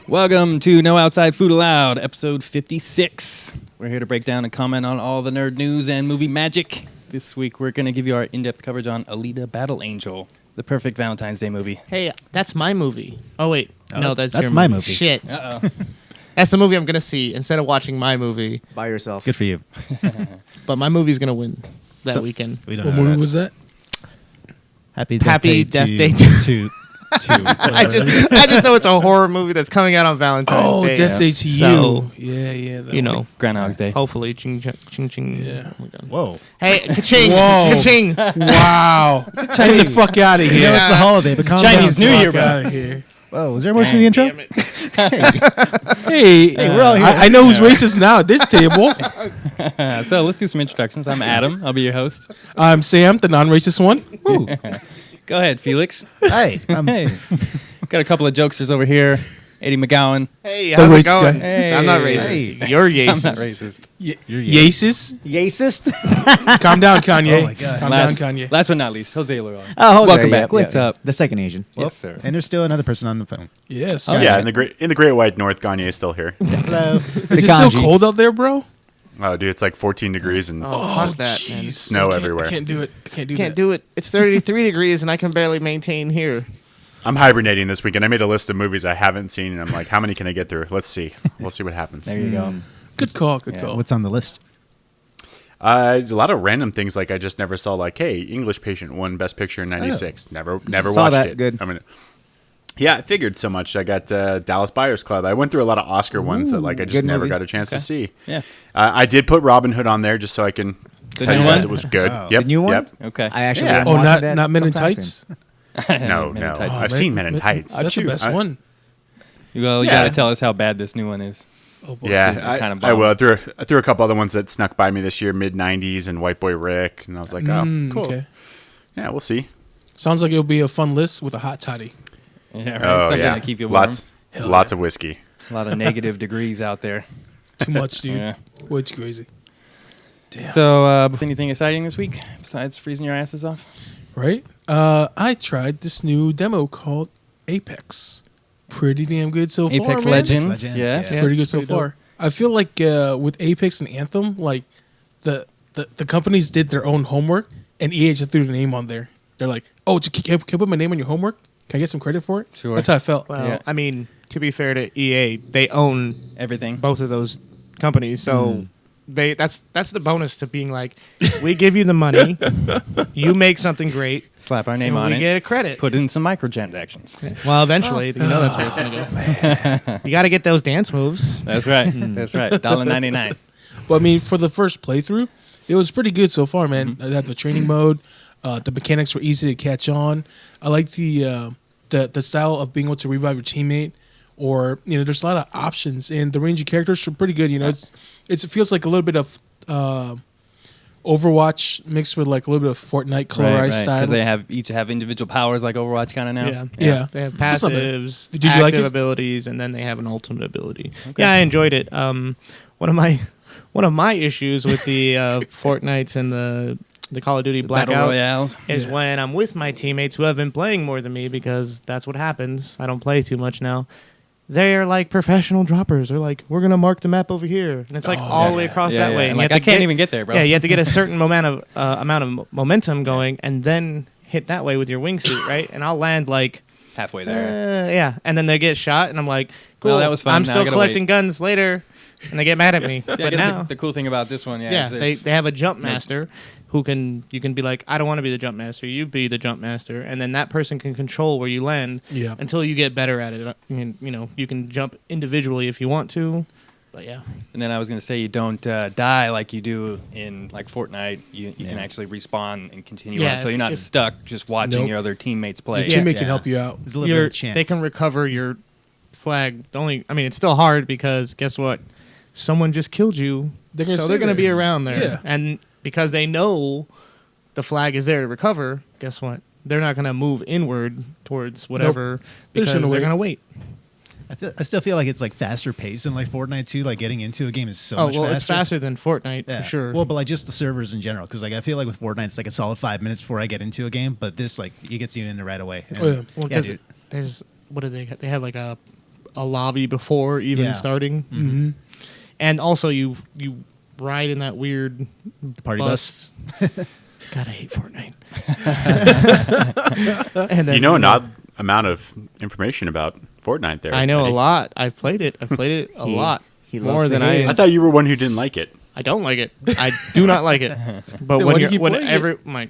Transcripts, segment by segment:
Welcome to No Outside Food Allowed, episode 56. We're here to break down and comment on all the nerd news and movie magic. This week, we're going to give you our in-depth coverage on Alita Battle Angel, the perfect Valentine's Day movie. Hey, that's my movie. Oh, wait. No, that's your my movie. movie. Shit. Uh-oh. That's the movie I'm going to see instead of watching my movie. By yourself. Good for you. But my movie's going to win that weekend. We don't What know movie that. was that? Happy Death Day to I just know it's a horror movie that's coming out on Valentine's Day. Death Day to So, You. Yeah. You know, Groundhog's Day. hopefully, ching, ching, ching. Yeah. Oh my God. Whoa. Hey, ka-ching, Whoa. ka-ching. Wow. Get the fuck out of You here. know it's the holiday, but calm Chinese down. New Year, bro. Out of here. Whoa, was there more to the intro? Damn it. Hey, we're all here. I know who's racist now at this table. So let's do some introductions. I'm Adam. I'll be your host. I'm Sam, the non-racist one. Woo. Go ahead, Felix. Hey. Hey. Got a couple of jokesters over here. Eddie McGowan. Hey, The how's it racist going? guy. Hey. I'm not racist. Hey. You're I'm racist. not racist. You're Racist. Yacist? Calm down, Kanye. Oh my God. Calm Last, down, Kanye. last but not least, Jose Leron. Oh, Jose, Welcome yeah, back. yeah, What's yeah. up? The second Asian. Yes, sir. And there's still another person on the phone. Yes. Yeah, in the great white north, Gagne is still here. Hello. Is it kanji. still cold out there, bro? Oh, dude, it's like 14 degrees and Oh, fuck that, man. jeez. Snow I can't- everywhere. I can't do it. I can't do Can't that. do it. It's 33 degrees and I can barely maintain here. I'm hibernating this weekend. I made a list of movies I haven't seen, and I'm like, how many can I get through? Let's see. We'll see what happens. There you go. Good call. Good Yeah. call. What's on the list? A lot of random things like I just never saw. Like, hey, English Patient won Best Picture in '96. Never Saw watched that. it. Good. I mean, yeah, I figured so much. I got Dallas Buyers Club. I went through a lot of Oscar ones that like I just good never movie. got a chance to see. Yeah. I did put Robin Hood on there just so I can tell new you guys one? it was good. Wow. Yep. The new one? Yep. Okay. I actually Yeah. am Oh, watching that not Men in sometime Tights? soon. No, Men in no. Tights. I've seen Men in Tights. That's the best one. You Yeah. got to tell us how bad this new one is. Oh, boy. Yeah, kind of I bomb. will. I threw a couple other ones that snuck by me this year, mid '90s and White Boy Rick, and I was like, oh, cool. Okay. Yeah, we'll see. Sounds like it'll be a fun list with a hot toddy. Yeah, right. Oh Something yeah, to keep you warm. lots of whiskey. A lot of negative degrees out there. Too much, dude. Yeah. Way too crazy. Damn. So, anything exciting this week besides freezing your asses off? Right? I tried this new demo called Apex. Pretty damn good so far, Apex man. Legends. Legends, Yes. yeah. Pretty good so Pretty far. I feel like with Apex and Anthem, like the companies did their own homework, and EA just threw the name on there. They're like, "Oh, can I put my name on your homework? Can I get some credit for it?" Sure. That's how I felt. Well, Yeah. I mean, to be fair to EA, they own Everything. both of those companies, so that's the bonus to being like, we give you the money, you make something great, Slap our name and on we it. get a credit. Put in some microtransactions. Well, eventually, you know that's where it's gonna go. You got to get those dance moves. That's right. That's right. $1.99. But I mean, for the first playthrough, it was pretty good so far, man. I had the training mode. The mechanics were easy to catch on. I like the style of being able to revive your teammate, or there's a lot of options, and the range of characters are pretty good. It feels like a little bit of Overwatch mixed with like a little bit of Fortnite colorized style. Because they each have individual powers like Overwatch kind of now. Yeah. They have That's not bad. passives, Did you like active it? abilities, and then they have an ultimate ability. Okay. Yeah, I enjoyed it. One of my issues with the Fortnites and the Call of Duty Battle Blackout Royale. is when I'm with my teammates who have been playing more than me, because that's what happens. I don't play too much now. They're like professional droppers. They're like, we're gonna mark the map over here, and it's like all the way across that way. And you like, have I to can't get- even get there, bro. Yeah, you have to get a certain amount of momentum going, and then hit that way with your wingsuit, right? And I'll land like Halfway there. yeah, and then they get shot, and I'm like, cool. Well, that was fun. I'm Now I still gotta collecting wait. guns later, and they get mad at me. Yeah, I But guess now, the cool thing about this one, yeah, is they there's- have a jump master who you can be like, I don't want to be the jump master, you be the jump master, and then that person can control where you land Yeah. until you get better at it. I mean, you can jump individually if you want to, but yeah. And then I was going to say you don't die like you do in like Fortnite. You can actually respawn and continue Yeah, on. So if- you're not if- stuck just watching Nope. your other teammates play. Your teammate Yeah. can help you out. There's a little bit of a chance. They can recover your flag. It's still hard because guess what? Someone just killed you, They're gonna so sit they're going to there. be around there. Yeah. And because they know the flag is there to recover, guess what? They're not going to move inward towards whatever They're because just gonna they're wait. going to wait. I still feel like it's like faster paced than like Fortnite too. Like getting into a game is so Oh, much well, faster. it's faster than Fortnite Yeah. for sure. Well, but like just the servers in general, because like I feel like with Fortnite it's like a solid 5 minutes before I get into a game, but this like it gets you in there right away. And, Oh, yeah. Well, yeah, 'cause dude. there's what do they have? They have like a a lobby before even Yeah. starting. Mm-hmm. And also you ride in that weird The party bus. God, I hate Fortnite. And then, You know an odd amount of information about Fortnite there. I know a Eddie. lot. I've played it a lot. he More loves than the I. game. I thought you were one who didn't like it. I don't like it. I do not like it. But Then when why do you you're, keep playing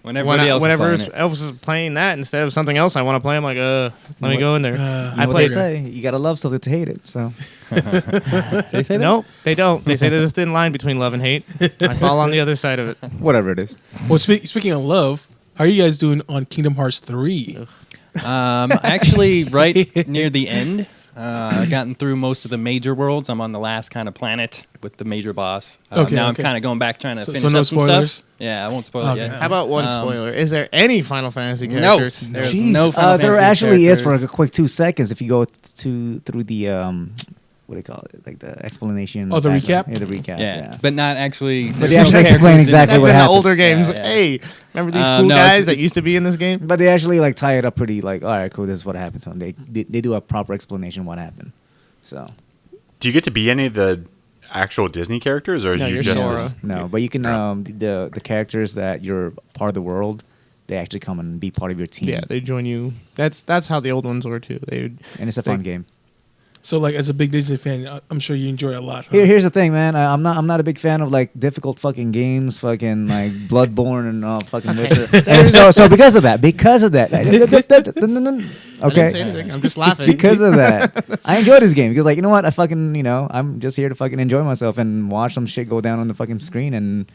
whenever, Whenever else is playing that instead of something else I want to play, I'm like, let me go in there. You I know what play they say. You gotta love something to hate it. So They say that? Nope, they don't. They say there's a thin line between love and hate. I fall on the other side of it. whatever it is. Well, speaking of love, how are you guys doing on Kingdom Hearts 3? Actually, right near the end. I've gotten through most of the major worlds. I'm on the last kind of planet with the major boss. Okay, now okay. I'm kind of going back trying to So finish no up some spoilers? stuff. Yeah, I won't spoil Okay. it yet. How about one spoiler? Is there any Final Fantasy No, characters? there's Jeez. no Final There Fantasy actually is for characters. like a quick 2 seconds if you go through the what do you call it? Like the explanation. Oh, the back- recap? Yeah, the recap. Yeah, but not actually. But they actually explain exactly That's what in the happens. older games. Yeah, yeah. Hey, remember these No, cool it's- guys that it's- used to be in this game? But they actually like tie it up pretty like, all right, cool, this is what happened to them. They do a proper explanation what happened. So Do you get to be any of the actual Disney characters, or No, are you you're just Sora. this? no, but you can the characters that you're part of the world, they actually come and be part of your team. Yeah, they join you. That's how the old ones were too. They And it's a fun game. So, like, as a big Disney fan, I'm sure you enjoy it a lot. Huh? Here's the thing, man. I'm not a big fan of like difficult fucking games, fucking like Bloodborne and fucking Witcher. And so because of that, I didn't say anything. I'm just laughing. because of that, I enjoy this game because like you know what, I'm just here to fucking enjoy myself and watch some shit go down on the fucking screen and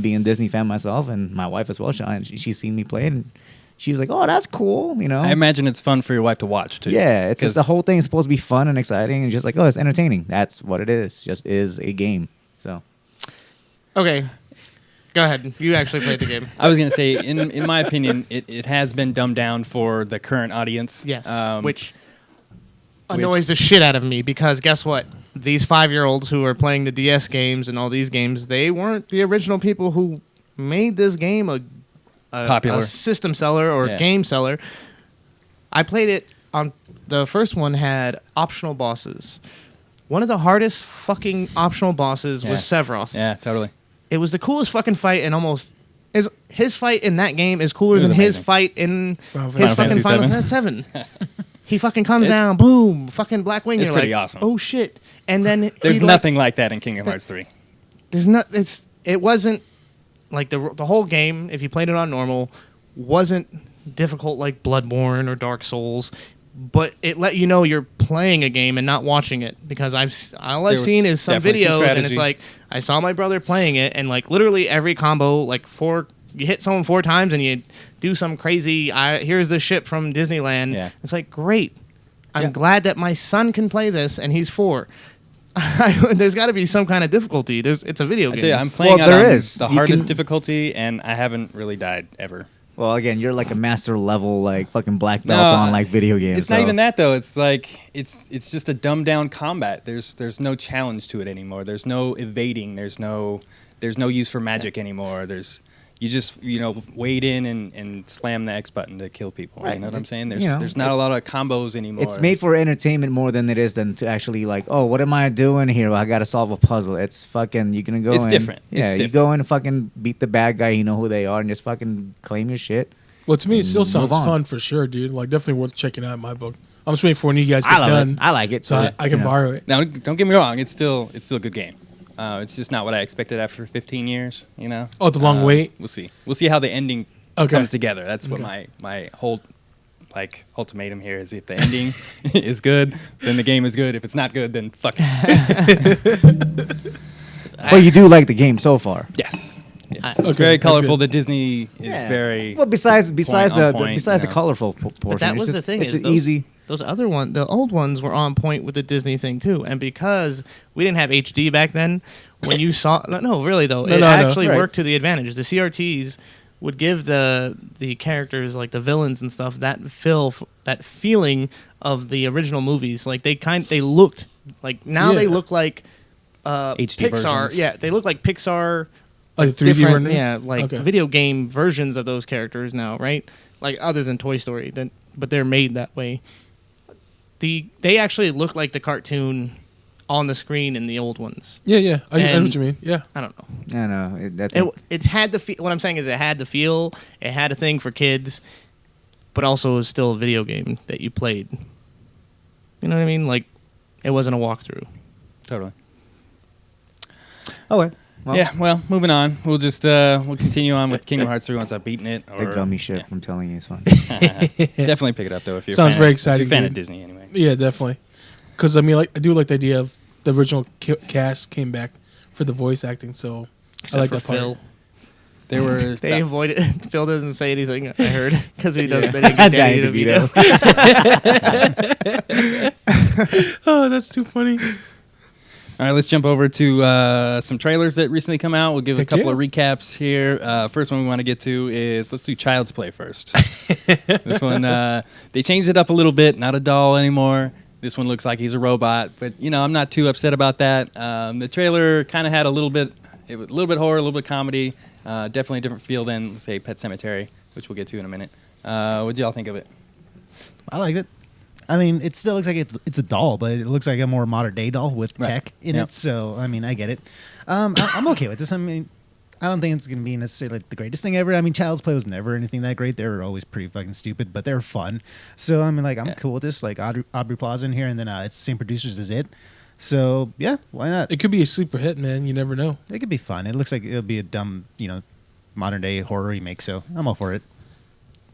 being a Disney fan myself and my wife as well. She's seen me play it and she's like, oh, that's cool. I imagine it's fun for your wife to watch too. Yeah, it's 'Cause- the whole thing is supposed to be fun and exciting and just like, oh, it's entertaining. That's what it is. Just is a game. So. Okay, go ahead. You actually played the game. I was gonna say, in my opinion, it has been dumbed down for the current audience. Yes, which annoys the shit out of me because guess what? These 5-year-olds who are playing the DS games and all these games, they weren't the original people who made this game a Popular. system seller or Yeah. game seller. I played it on the first one had optional bosses. One of the hardest fucking optional bosses was Sephiroth. Yeah, totally. It was the coolest fucking fight and almost his fight in that game is cooler It was than his amazing. fight in Final his fucking Fantasy Final VII. Fantasy 7. He fucking comes It's- down, boom, fucking Black Wing. it's You're pretty like, awesome. oh shit! And then There's he, like, nothing like that in Kingdom Hearts 3. there's not. It wasn't like the whole game. If you played it on normal, wasn't difficult like Bloodborne or Dark Souls, but it let you know you're playing a game and not watching it because all I've There was seen is some definitely some videos and it's strategy. like I saw my brother playing it and like literally every combo like you hit someone 4 times and you do some crazy here's the ship from Disneyland. Yeah. It's like great. I'm Yeah. glad that my son can play this and he's 4. There's got to be some kind of difficulty. It's a video I game. tell you, I'm playing Well, out there on is. the You hardest can- difficulty, and I haven't really died ever. Well, again, you're like a master level, like fucking black belt No, on like video games. It's not even that though. It's like it's just a dumbed down combat. There's no challenge to it anymore. There's no evading. There's no use for magic anymore. You just wade in and slam the X button to kill people. Right. You know what I'm saying? You know, There's not a lot of combos anymore. It's made for entertainment more than it is than to actually like, oh, what am I doing here? Well, I got to solve a puzzle. It's fucking, you're going to go It's in. different. Yeah, It's you go in and fucking beat the bad guy. You know who they are and just fucking claim your shit. Well, to me, it still Move sounds on. fun for sure, dude. Like, definitely worth checking out in my book. I'm just waiting for when you guys get I love done. it. I like it. so I can borrow it. Now, don't get me wrong. It's still a good game. It's just not what I expected after 15 years. Oh, the long wait? We'll see. We'll see how the ending Okay. comes together. That's what my whole ultimatum here is. If the ending is good, then the game is good. If it's not good, then fuck it. But you do like the game so far. Yes. Yes. Okay, It's very that's colorful. good. The Disney is Yeah. very Well, besides on the point, besides you the know. colorful portion, But that it's was just- the thing. It's Is an easy. Those other the old ones were on point with the Disney thing too. And because we didn't have HD back then, when you saw no, really though, it no, actually right. worked to the advantage. The CRTs would give the characters like the villains and stuff that feeling of the original movies. Like they looked like now Yeah. they look like HD Pixar. versions. Yeah, they look like Pixar. Like 3D different, version? yeah, like Okay. video game versions of those characters now, right? Like other than Toy Story, but they're made that way. they actually look like the cartoon on the screen in the old ones. Yeah. I know And- what you mean. Yeah. I don't know. I know. It's had the feel. What I'm saying is, it had the feel. It had a thing for kids, but also it was still a video game that you played. You know what I mean? Like, it wasn't a walkthrough. Totally. Oh, well, Yeah, well, moving on. We'll just we'll continue on with Kingdom Hearts 3 once I've beaten it. the or- gummy shit. yeah. I'm telling you, it's fun. Definitely pick it up though if you're a Sounds fan, very if exciting, you're a fan of dude. Disney anyway. Yeah, definitely. Because I mean, like, I do like the idea of the original cast came back for the voice acting. So Except I like for that part. Phil. They were They avoided. Phil doesn't say anything. I heard because he doesn't. They didn't get Danny Danny DeVito. Oh, that's too funny. All right, let's jump over to some trailers that recently come out. We'll give a Heck couple yeah. of recaps here. First one we want to get to is let's do Child's Play first. This one, they changed it up a little bit. Not a doll anymore. This one looks like he's a robot, but I'm not too upset about that. The trailer kind of had a little bit horror, a little bit comedy. Definitely a different feel than, say, Pet Sematary, which we'll get to in a minute. What y'all think of it? I liked it. I mean, it still looks like it's a doll, but it looks like a more modern day doll with Right. tech in Yep. it. So, I mean, I get it. I'm okay with this. I mean, I don't think it's going to be necessarily like the greatest thing ever. I mean, Child's Play was never anything that great. They were always pretty fucking stupid, but they're fun. So, I mean, like, I'm cool with this. Like, Aubrey Plaza in here, and then it's the same producers as it. So, yeah, why not? It could be a sleeper hit, man. You never know. It could be fun. It looks like it'll be a dumb, modern day horror remake. So, I'm all for it.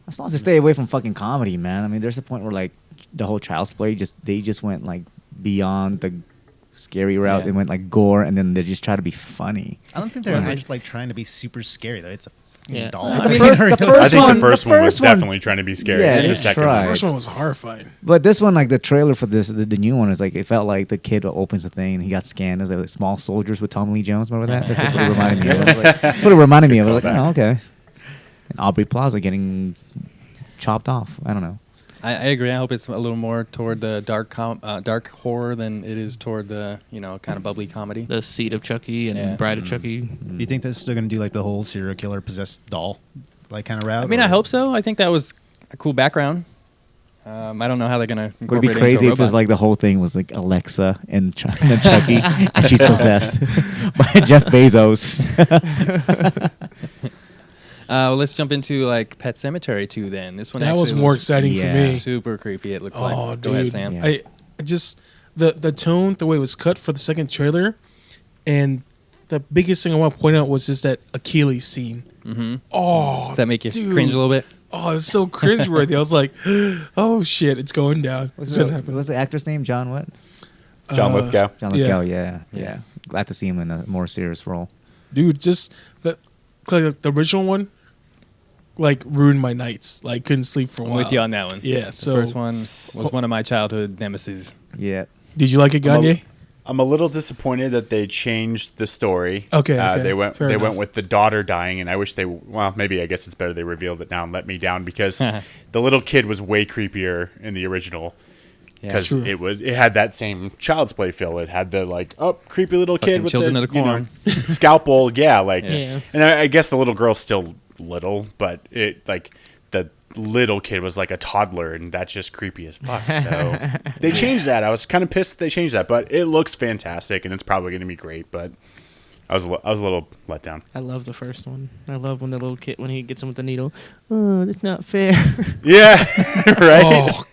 As long as they stay away from fucking comedy, man. I mean, there's a point where like the whole Child's Play they just went like beyond the scary route. Yeah. They went like gore, and then they just try to be funny. I don't think they're Well, ever I- like trying to be super scary though. It's a fucking Yeah. doll. I mean, It's the a- first I think one- the first the one was first one- definitely trying to be scary. Yeah, the they second tried. The one. first one was horrifying. But this one, like the trailer for the new one is like it felt like the kid opens the thing and he got scanned as like small soldiers with Tommy Lee Jones. Remember that? That's just what it reminded me of. I was like, that's what it reminded me of. I was like, oh, okay. And Aubrey Plaza getting chopped off. I don't know. I agree. I hope it's a little more toward the dark horror than it is toward the kind of bubbly comedy. The Seed of Chucky and Yeah. Bride of Chucky. Do you think they're still going to do like the whole serial killer possessed doll like kind of route? I mean, or- I hope so. I think that was a cool background. I don't know how they're gonna. Would it be incorporate it into a crazy if it was robot. like the whole thing was like Alexa and Chucky and she's possessed by Jeff Bezos? Well, let's jump into like Pet Cemetery 2 then. This one That was actually more exciting yeah. for me. super creepy. It looked Oh, like. dude. Go ahead, Sam. Yeah. I just the tone, the way it was cut for the second trailer, and the biggest thing I want to point out was just that Achilles scene. Mm-hmm. Oh, Does that make you dude. cringe a little bit? Oh, it's so cringeworthy. I was like, oh shit, it's going down. What's It's the, gonna happen. what's the actor's name? John what? John Lithgow. John Yeah. Lithgow. Yeah. Glad to see him in a more serious role. Dude, just like the original one, like ruined my nights. Like couldn't sleep for a I'm while. with you on that one. Yeah. The So first one was one of my childhood nemesis. Yeah. did you like it, Gagne? I'm a little disappointed that they changed the story. Okay, okay. They went Fair they enough. went with the daughter dying, and I wish maybe I guess it's better they revealed it now and let me down because the little kid was way creepier in the original. Because True. it had that same Child's Play feel. It had the like creepy little Fucking kid with Children the of the Corn. scalpel. Yeah, like Yeah. and I guess the little girl's still little, but it like the little kid was like a toddler, and that's just creepy as fuck. So they changed that. I was kind of pissed that they changed that, but it looks fantastic, and it's probably going to be great. But I was a little let down. I love the first one. I love when the little kid when he gets him with the needle. Oh, that's not fair. Yeah, right. Oh,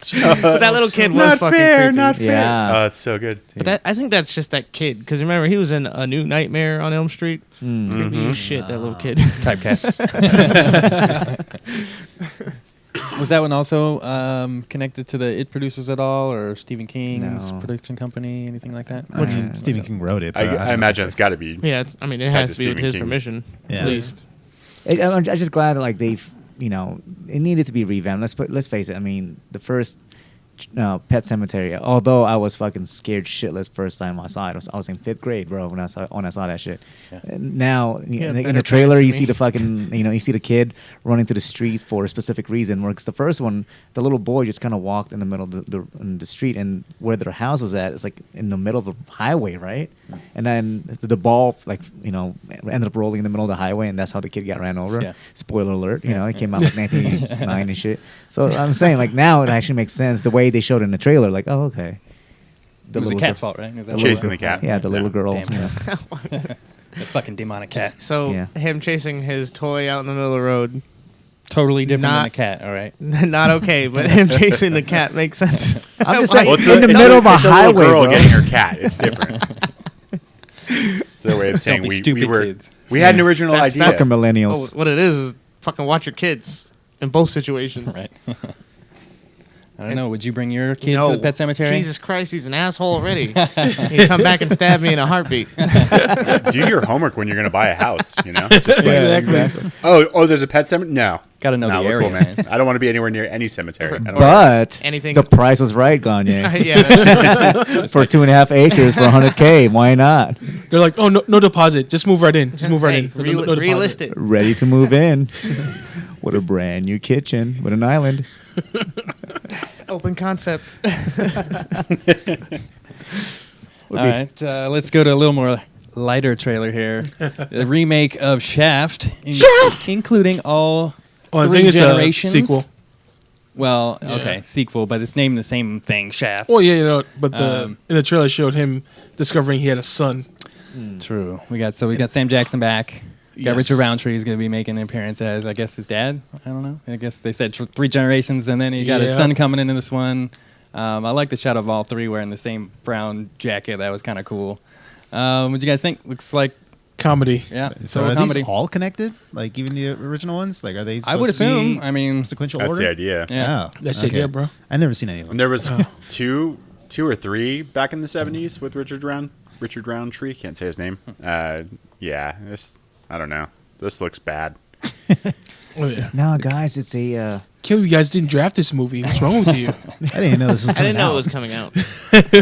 But that little kid was Not fucking fair, creepy. not fair. Yeah. Oh, it's so good. But I think that's just that kid. Because remember, he was in A New Nightmare on Elm Street. Creepy as shit, that little kid. Typecast. Was that one also connected to the IT producers at all, or Stephen King's No. production company, anything like that? Which Stephen King wrote it. but I don't imagine think it's got to be. Yeah, it Tied has to to be with Stephen his King. permission, Yeah. at least. I'm just glad that like they've it needed to be revamped. Let's face it. I mean, the first Pet Cemetery. Although I was fucking scared shitless first time I saw it. I was in 5th grade, bro, when I saw that shit. Yeah. And now Yeah, in the better trailer, parents you than see me. the fucking you see the kid running to the streets for a specific reason. Whereas the first one, the little boy just kind of walked in the middle of the street, and where their house was at, it's like in the middle of the highway, right? And then the ball ended up rolling in the middle of the highway, and that's how the kid got ran over. Yeah. Spoiler alert! It came out like 1989 and shit. So I'm saying like now it actually makes sense the way way they showed it in the trailer, like, oh, okay. It was the little cat's girl- fault, right? Is that Chasing what the cat. Yeah, the little girl. Damn. Yeah. the fucking demonic cat. So Yeah. him chasing his toy out in the middle of the road, Totally different than Not- the cat. All right. not okay. But him chasing the cat makes sense. I'm just Why? saying, Well, it's in the middle of a it's a highway, little girl bro. getting her cat. It's different. It's their way of saying be we stupid were. kids. We had an original That's- idea. Fucking millennials. Oh, what it is fucking watch your kids in both situations. Right. I don't know. Would you bring your kid No. to the pet cemetery? Jesus Christ, he's an asshole already. He'd come back and stab me in a heartbeat. Do your homework when you're going to buy a house. You know. Just like, Exactly. oh, there's a pet cemetery. No, Got to know no, the we're area, cool, man. I don't want to be anywhere near any cemetery. I don't But Anything- the price was right, Gagne. Yeah, that's For 2.5 acres for $100K. Why not? They're like, oh, no deposit. Just move right in. Just move right Hey, in. No deposit. relist it. Ready to move in. With a brand new kitchen with an island. Open concept. All right. Let's go to a little more lighter trailer here. The remake of Shaft. Including all Oh, I three think it's generations. a sequel. Well, Yeah. okay, sequel, but it's named the same thing, Shaft. Well, yeah, you know, but the Um, in the trailer showed him discovering he had a son. True. We got Sam Jackson back. We got Yes. Richard Roundtree is going to be making an appearance as, I guess, his dad. I don't know. I guess they said 3 generations, and then he got his Yeah. son coming into this one. I like the shot of all 3 wearing the same brown jacket. That was kind of cool. What do you guys think? Looks like, Comedy. yeah, So total are comedy. these all connected? Like even the original ones? Like are they? I would supposed to be assume. I mean, sequential That's order. the idea. yeah. Oh, That's the idea, bro. I've never seen any of them. And there was two or three back in the 70s with Richard Roundtree. Can't say his name. Yeah, I don't know. This looks bad. Oh, yeah. No, guys, it's a... Can't believe you guys didn't draft this movie. What's wrong with you? I didn't know this was. I didn't coming know out. it was coming out.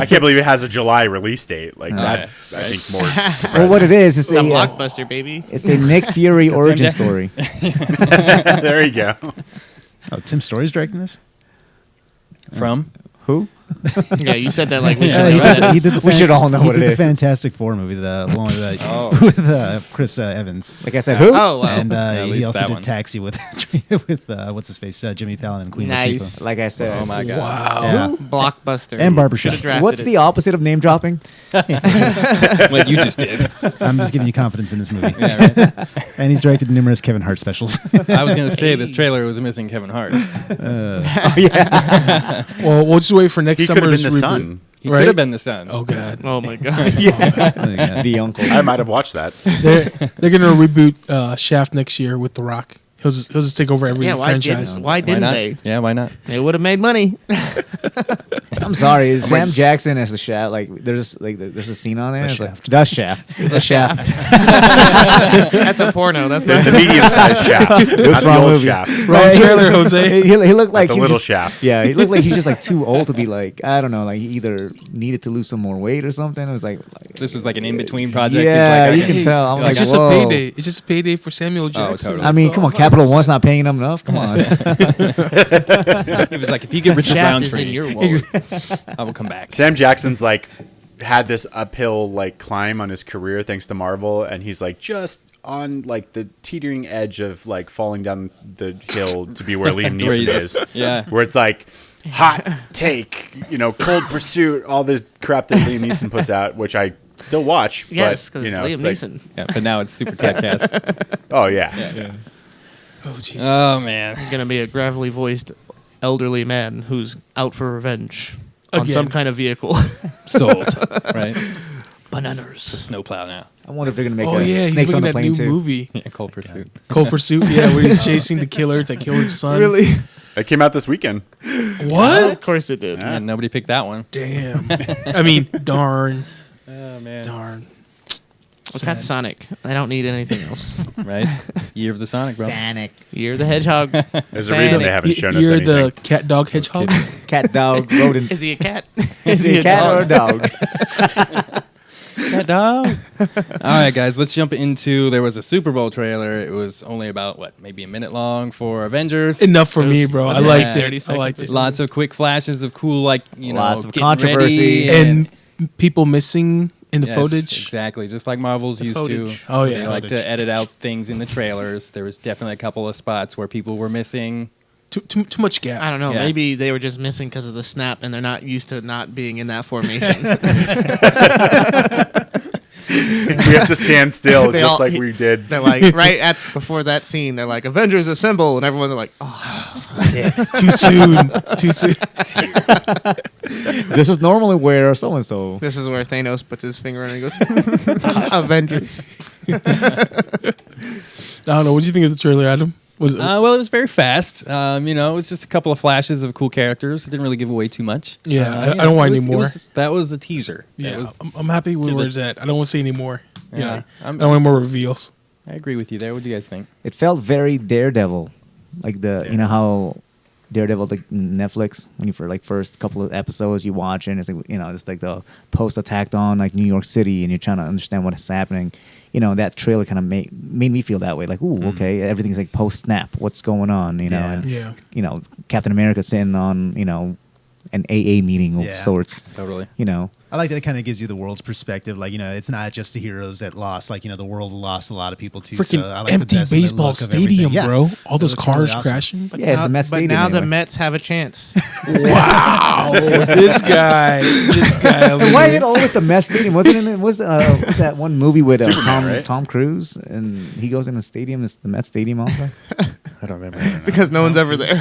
I can't believe it has a July release date. Like that's, yeah. I think, more surprising. Well, what it is, it's It's a a... blockbuster, baby. It's a Nick Fury origin Jackson. story. There you go. Oh, Tim Story's directing this. From? Who? Yeah, you said that like we should Yeah, know that. he did the We should all know he what did it the is. Fantastic Four movie, the one with, Oh. with Chris Evans. Like I said, who? Oh, wow. And at he least also that did one. Taxi with what's his face, Jimmy Fallon and Queen Nice. Latifah. Like I said. Oh, my God. Wow. Yeah. Blockbuster. And Barbershop. Should've drafted What's it. the opposite of name dropping? What you just did. I'm just giving you confidence in this movie. Yeah, right. And he's directed numerous Kevin Hart specials. I was going to say this trailer was missing Kevin Hart. Well, we'll just wait for next He could have summer's been the reboot. son. He Right? could have been the son. Oh god, Oh my god. The uncle. I might have watched that. they're gonna reboot Shaft next year with The Rock. He'll just take over every Yeah, why franchise. didn't Why didn't not? they? Yeah, why not? They would have made money. I'm sorry, Sam Jackson as the Shaft. Like there's a scene on there. The It's like, Shaft. the Shaft. The Shaft. That's a porno. That's The, not the medium-sized shaft, not the wrong old movie? shaft. Wrong trailer, Jose. He looked like The he little just- shaft. Yeah, he looked like he's just like too old to be like, I don't know, like he either needed to lose some more weight or something. It was like This was like an in-between project. yeah, He's you like, can tell. I'm You're like, It's just whoa. a payday. It's just a payday for Samuel Jackson. totally. I mean, come on, Capital One's not paying him enough. Come on. he was like, if you get Richard Shaft is in Roundtree, your wallet. I will come back. Sam Jackson's like had this uphill like climb on his career thanks to Marvel, and he's like just on like the teetering edge of like falling down the hill to be where Liam Where he Neeson is. is. Yeah. Where it's like hot take, Cold Pursuit, all the crap that Liam Neeson puts out, which I still watch. Yes, but, because you know, Liam it's like, Neeson. Yeah, but now it's super typecast. oh yeah. Oh, jeez. Oh, man. Gonna be a gravelly voiced elderly man who's out for revenge on Again. some kind of vehicle. Sold. Right? Bananas. It's a snowplow now. I wonder if they're gonna make Oh a yeah, he's Snakes on making the that Plane new too. movie, Yeah, Cold Pursuit. Cold Pursuit. Yeah, where he's chasing the killer that killed his son. It came out this weekend. What? Of course it did. And nobody picked that one. Damn. I mean, darn. Oh, man. Darn. Well, that's Sonic. I don't need anything else. Right? Year of the Sonic, bro. You're the hedgehog. There's a reason they haven't shown us You're anything. the cat dog hedgehog. Cat, dog, rodent. Is he a cat? Is he a cat or a dog? Cat dog. All right, guys, let's jump into. There was a Super Bowl trailer. It was only about, maybe a minute long for Avengers. Enough for me, was- bro. I was it liked 30 it. I liked it. Lots of quick flashes of cool, Lots of getting controversy. ready And people missing in the Yes, footage. exactly, just like Marvel's used footage. to. Oh, yeah. They like to edit out things in the trailers. There was definitely a couple of spots where people were missing Too much gap. I don't know. Yeah. Maybe they were just missing because of the snap, and they're not used to not being in that formation. We have to stand still, They just all- like we did. They're like before that scene. They're like, "Avengers assemble," and everyone's like, "Oh, Too soon. Too soon. This is normally where so and so. this is where Thanos puts his finger in and he goes, Avengers." I don't know. What do you think of the trailer, Adam? Was it? Well, it was very fast. It was just a couple of flashes of cool characters. It didn't really give away too much. Yeah, I don't want any more. That was a teaser. Yeah, That was- I'm happy with to where the- it's at. I don't want to see any more. Yeah. I don't want more reveals. I agree with you there. What do you guys think? It felt very Daredevil, like you know how Daredevil, like Netflix, when you for like first couple of episodes you watch and it's like it's like the post attacked on like New York City and you're trying to understand what's happening. That trailer kind of made me feel that way. Like, ooh, okay, everything's like post snap. What's going on? Yeah. Yeah. Captain America sitting on an AA meeting of Yeah. sorts. Totally. I like that it kind of gives you the world's perspective. Like, it's not just the heroes that lost. Like, the world lost a lot of people too. Freaking so I like empty the desolate baseball look of stadium, everything. Yeah. bro. All those It looks really cars awesome. crashing. Yeah, it's the Mets But Stadium. now the anyway. Mets have a chance. Wow, this guy. And why is it always the Mets Stadium? Wasn't it? Was that one movie with Superman, right? Tom Cruise and he goes in the stadium? It's the Mets Stadium also. I don't remember. Because no one's ever there.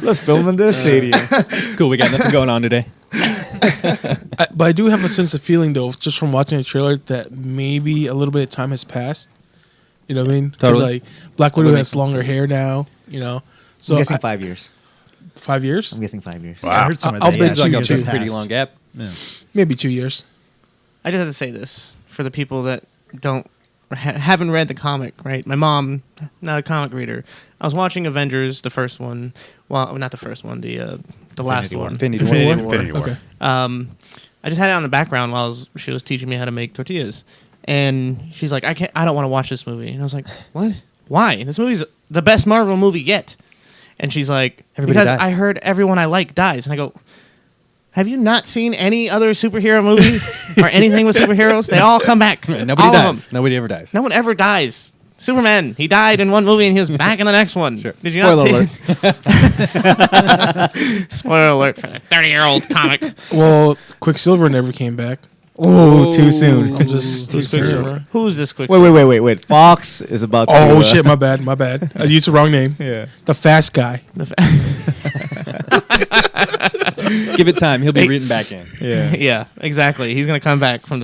Let's film in this stadium. It's cool. We got nothing going on today. But I do have a sense of feeling, though, just from watching the trailer, that maybe a little bit of time has passed. You know what I mean? Because Totally. like Black Widow That has makes longer sense. hair now. So I'm guessing I- 5 years. 5 years, I'm guessing 5 years. Wow. I heard some of I'll that. bet It's you like two up to a years pretty long gap. Yeah. maybe 2 years. I just have to say this for the people that haven't read the comic, right? My mom, not a comic reader. I was watching Avengers, the first one. Well, not the first one, the last Infinity War. one. Infinity War. Infinity War. Okay. I just had it on the background while she was teaching me how to make tortillas, and she's like, I don't want to watch this movie, and I was like, what? Why? This movie's the best Marvel movie yet. And she's like, Everybody because dies. I heard everyone I like dies, and I go, have you not seen any other superhero movie or anything with superheroes? They all come back. Nobody all dies. Of them. Nobody ever dies. No one ever dies. Superman, he died in one movie and he was back in the next one. Sure. Did you not Spoiler see it? Spoiler alert for the 30-year-old comic. Well, Quicksilver never came back. Oh, too soon. I'm just Too fixing soon. her. Who's this quick? Wait. Fox is about to. Oh shit, my bad. I used the wrong name. Yeah. The fast guy. Give it time. He'll be Hey. written back in. Yeah. Yeah, exactly. He's gonna come back from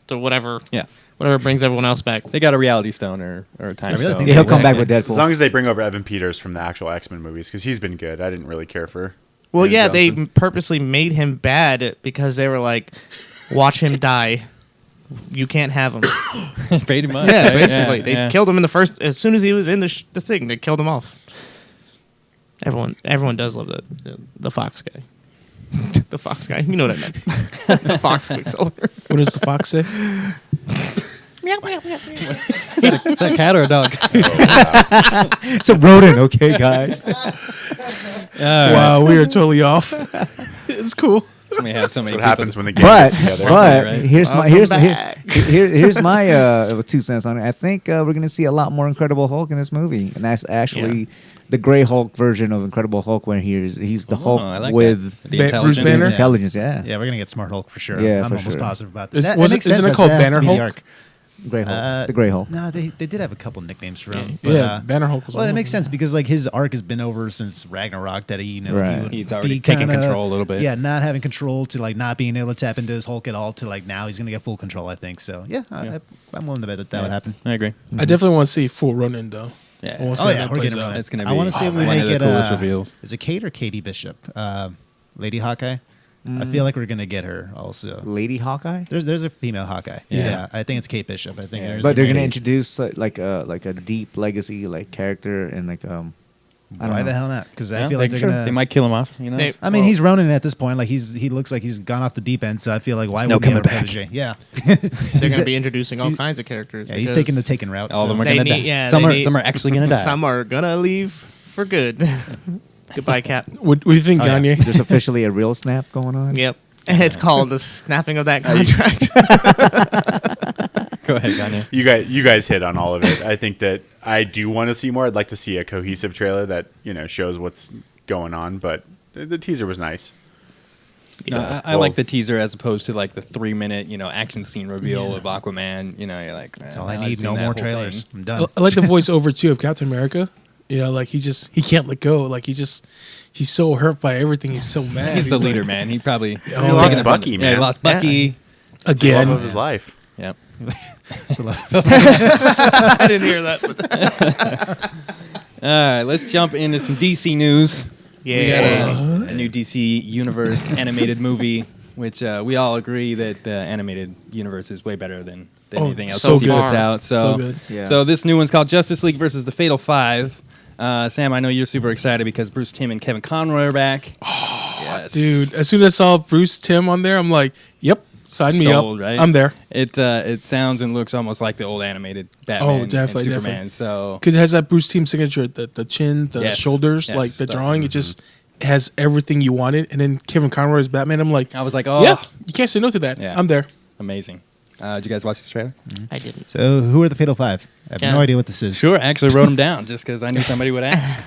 to whatever Yeah. brings everyone else back. They got a reality stone or a time really stone. think Yeah, he'll come back Exactly. with As Deadpool. long as they bring over Evan Peters from the actual X-Men movies, because he's been good. I didn't really care for. Well, Andrew yeah, they Johnson. purposely made him bad because they were like, watch him die. You can't have him. Pretty much. Yeah, right? basically, Yeah, they yeah. killed him in the first. As soon as he was in the thing, they killed him off. Everyone does love the Fox guy. The Fox guy, you know what I meant. The Fox Quicksilver. What does the fox say? Is that a cat or a dog? It's a rodent, okay, guys. Wow, we are totally off. It's cool. We have so many That's what people. happens when the game But gets together. Right. here's my Welcome here's back. here's my 2 cents on it. I think we're gonna see a lot more Incredible Hulk in this movie, and that's actually the Gray Hulk version of Incredible Hulk, when he's the Hulk I like with that. The Bruce intelligence. Banner? intelligence. Yeah, Yeah, we're gonna get Smart Hulk for sure. Yeah, I'm for almost sure. positive about that. Is- That was it- makes isn't sense. it called That has to Banner be the Hulk? arc. Gray Hulk, the Gray Hulk. No, they did have a couple nicknames for him. Yeah, Banner Hulk was Well, one it of makes them. sense because like his arc has been over since Ragnarok. That he Right. he would He's already be taking kinda- control a little bit. Yeah, not having control to like not being able to tap into his Hulk at all to like now he's gonna get full control. I think so. Yeah, I'm willing to bet that would happen. I agree. I definitely want to see full run-in though. Yeah. I wanna see Oh how yeah, that we're plays getting out. that. It's gonna I be want to see if we one of make the it. coolest reveals. Is it Kate or Katie Bishop? Lady Hawkeye. I feel like we're gonna get her also. Lady Hawkeye. There's a female Hawkeye. Yeah. Yeah, I think it's Kate Bishop. I think. Yeah. there's But they're a- gonna introduce like a deep legacy like character and like I don't Why know. the hell not? Because Yeah, I feel like they're gonna. They might kill him off. You know. They- I mean, Well- he's Ronin at this point. Like he looks like he's gone off the deep end. So I feel like why no would he have a coming back. protege? Yeah, They're going to be introducing all kinds of characters. yeah, he's because taking the Taken route. All of so- them are They gonna die. need- yeah, some they are need- some are actually gonna die. Some are going to leave for good. Goodbye, Cap. What do you think, Oh, yeah. Gagne? There's officially a real snap going on. Yep. And it's called the snapping of that contract. Go ahead, Kanye. You guys hit on all of it. I think that I do want to see more. I'd like to see a cohesive trailer that shows what's going on. But the teaser was nice. No, I like the teaser as opposed to like the 3-minute, action scene reveal of Aquaman. You're like, That's all I need. No more trailers. I'm done. I like the voiceover too of Captain America. Like he can't let go. Like he's so hurt by everything. He's so mad. He's the leader, man. He probably he lost Bucky, man. Yeah, he lost Bucky again. Love of his life. Yep. I didn't hear that. All right, let's jump into some DC news. Yeah. We got a new DC Universe animated movie, which we all agree that the animated universe is way better than anything else so DC good. puts out. So good. Yeah. So this new one's called Justice League versus the Fatal Five. Sam, I know you're super excited because Bruce Timm and Kevin Conroy are back. Oh, yes. Dude, as soon as I saw Bruce Timm on there, I'm like, yep, sign me Sold, up. right? I'm there. It sounds and looks almost like the old animated Batman definitely, and Superman. definitely. So Because it has that Bruce Timm signature, the chin, the Yes, shoulders, yes, like the the- drawing. It just has everything you wanted. And then Kevin Conroy's Batman. I'm like, I was like, oh, yeah, you can't say no to that. Yeah. I'm there. amazing. Did you guys watch this trailer? I didn't. So who are the Fatal Five? I have Yeah. no idea what this is. Sure, I actually wrote them down just because I knew somebody would ask.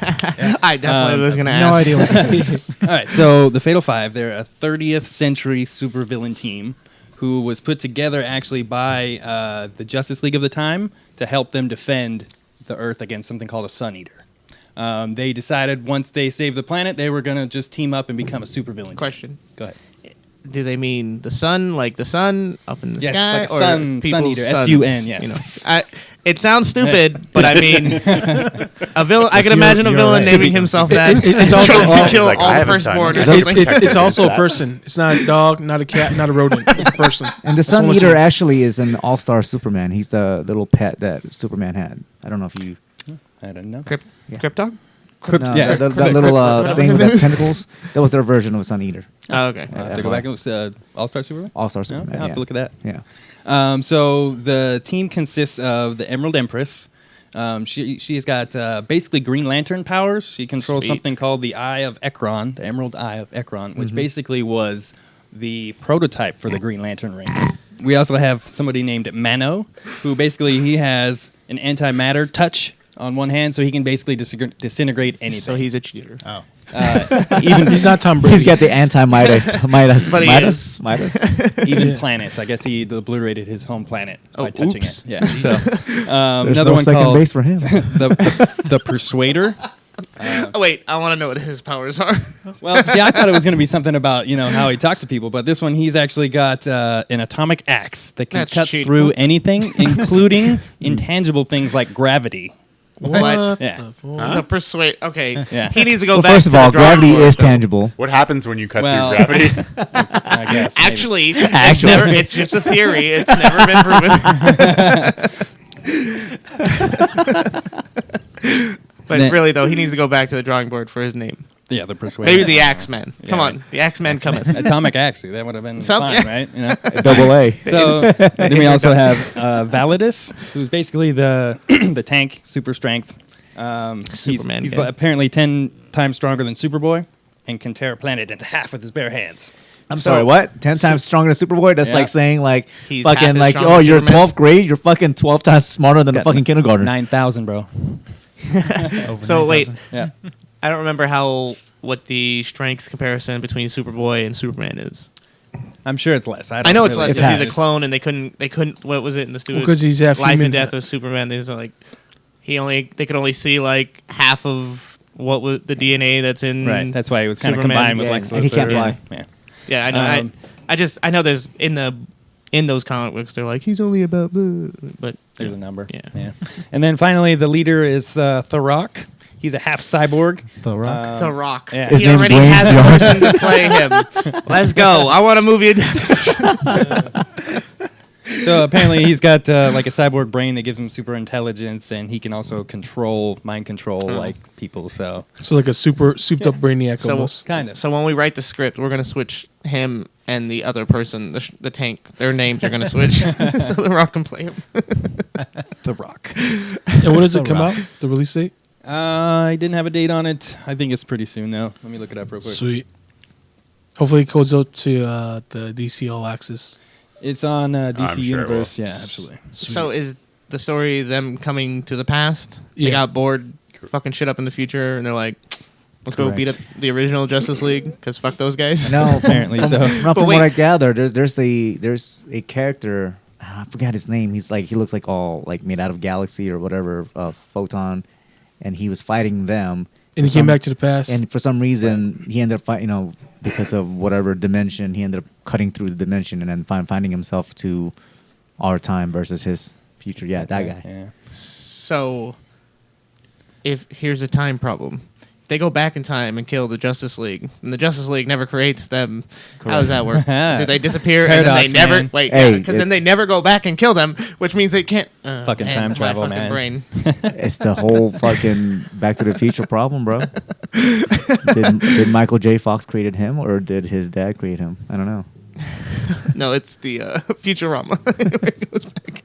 I definitely was going to ask. No idea what this is. All right, so the Fatal Five, they're a 30th century supervillain team who was put together actually by the Justice League of the time to help them defend the Earth against something called a Sun Eater. They decided once they saved the planet, they were going to just team up and become a supervillain team. Question. Go ahead. Do they mean the sun, like the sun up in the Yes, sky? like a or sun people's eater, suns, S-U-N, yes. It sounds stupid, but I mean, a villain. I can You're- imagine a you're villain right. naming himself that. It's also trying to kill like, I all the have a son. firstborn or It- something. It's also a person. It's not a dog, not a cat, not a rodent. It's a person. And the That's Sun so much Eater more. actually is an all-star Superman. He's the little pet that Superman had. I don't know if you... I don't know. Yeah. Cryptog? No, yeah. that little thing with the tentacles. That was their version of a Sun Eater. Oh, okay. I have to go back. It was All-Star Superman? All-star Yeah, Superman. okay, I'll have to look at that. Yeah. So the team consists of the Emerald Empress. She's got basically Green Lantern powers. She controls Sweet. something called the Eye of Ekron, the Emerald Eye of Ekron, which basically was the prototype for the Green Lantern rings. We also have somebody named Mano, who basically he has an antimatter touch on one hand, so he can basically disintegrate anything. So he's a cheater. Oh. even He's not Tom Brady. He's got the anti-Midas. But he Midas? Midas? even Yeah. planets. I guess he obliterated his home planet Oh, by touching oops. it. Yeah. So There's another no one second called base for him. the Persuader. Oh, wait, I want to know what his powers are. Well, see, I thought it was going to be something about how he talked to people, but this one he's actually got an atomic axe that can That's cut cheating. through anything, including intangible things like gravity. What? Yeah. the fuck? Huh? To persuade. Okay. Yeah. He needs to go Well, back first to of all, the drawing gravity board, is though. tangible. What happens when you cut Well, through gravity? I guess. maybe. Actually, it's just a theory. It's never been proven. But Then- really, though, he needs to go back to the drawing board for his name. Yeah, the Persuader. Maybe the Axeman. Come Yeah. on, the Axeman cometh. Atomic axe. That would have been Something- fine, right? Double A. So then we also have Validus, who's basically the the tank, super strength. Superman He's guy. apparently 10 times stronger than Superboy and can tear a planet in half with his bare hands. I'm sorry, what? 10 times stronger than Superboy? That's Yeah. like saying, like, He's half fucking, as like, strong oh, as you're Superman? 12th grade? You're fucking 12 times smarter than a Got fucking kindergartner. 9,000, bro. Over So wait, 9,000. Yeah. I don't remember what the strength comparison between Superboy and Superman is. I'm sure it's less. I know it's less It's because he's a half. clone, and they couldn't. What was it in the studio? Because he's half Life human. and Death of Superman. They like they could only see like half of what was the DNA that's in. Right. That's why he was kind of Superman. combined with Yeah, Lex Luthor. and he can't fly. Yeah. Yeah, I know. I know there's in those comic books they're like he's only about, but There's a number. Yeah. And then finally, the leader is The Rock. He's a half cyborg. The Rock. The Rock. yeah. His He name's already Dwayne has a Johnson. person to play him. Let's go. I want a movie adaptation. So apparently he's got like a cyborg brain that gives him super intelligence, and he can also mind control like people. So So like a super souped up Brainiac So- almost. kind of. So when we write the script, we're gonna switch him and the other person, the tank. Their names are gonna switch, so The Rock can play him. The Rock. And when does it The come Rock. out? The release date? I didn't have a date on it. I think it's pretty soon though. Let me look it up real quick. Sweet. Hopefully it goes out to the DC All Access. It's on DC I'm sure it will. Universe. Yeah, absolutely. So is the story them coming to the past? They Yeah. got bored, fucking shit up in the future, and they're like, let's go beat up the original Justice League because fuck those guys. No, Apparently so. From wait. what I gather, there's a character. I forgot his name. He looks like all like made out of galaxy or whatever, photon, and he was fighting them. And he came back to the past. And for some reason, he ended up fighting. Because of whatever dimension, he ended up cutting through the dimension and then finding himself to our time versus his future. Yeah, that guy. Yeah. So, if here's a time problem, they go back in time and kill the Justice League, and the Justice League never creates them. How does that work? Do they disappear and then Paradox, they never man. wait? Hey, Because then they never go back and kill them, which means they can't. Fucking time my travel, fucking man. Brain. It's the whole fucking Back to the Future problem, bro. Did Michael J. Fox created him or did his dad create him? I don't know. No, it's the Futurama. It goes back.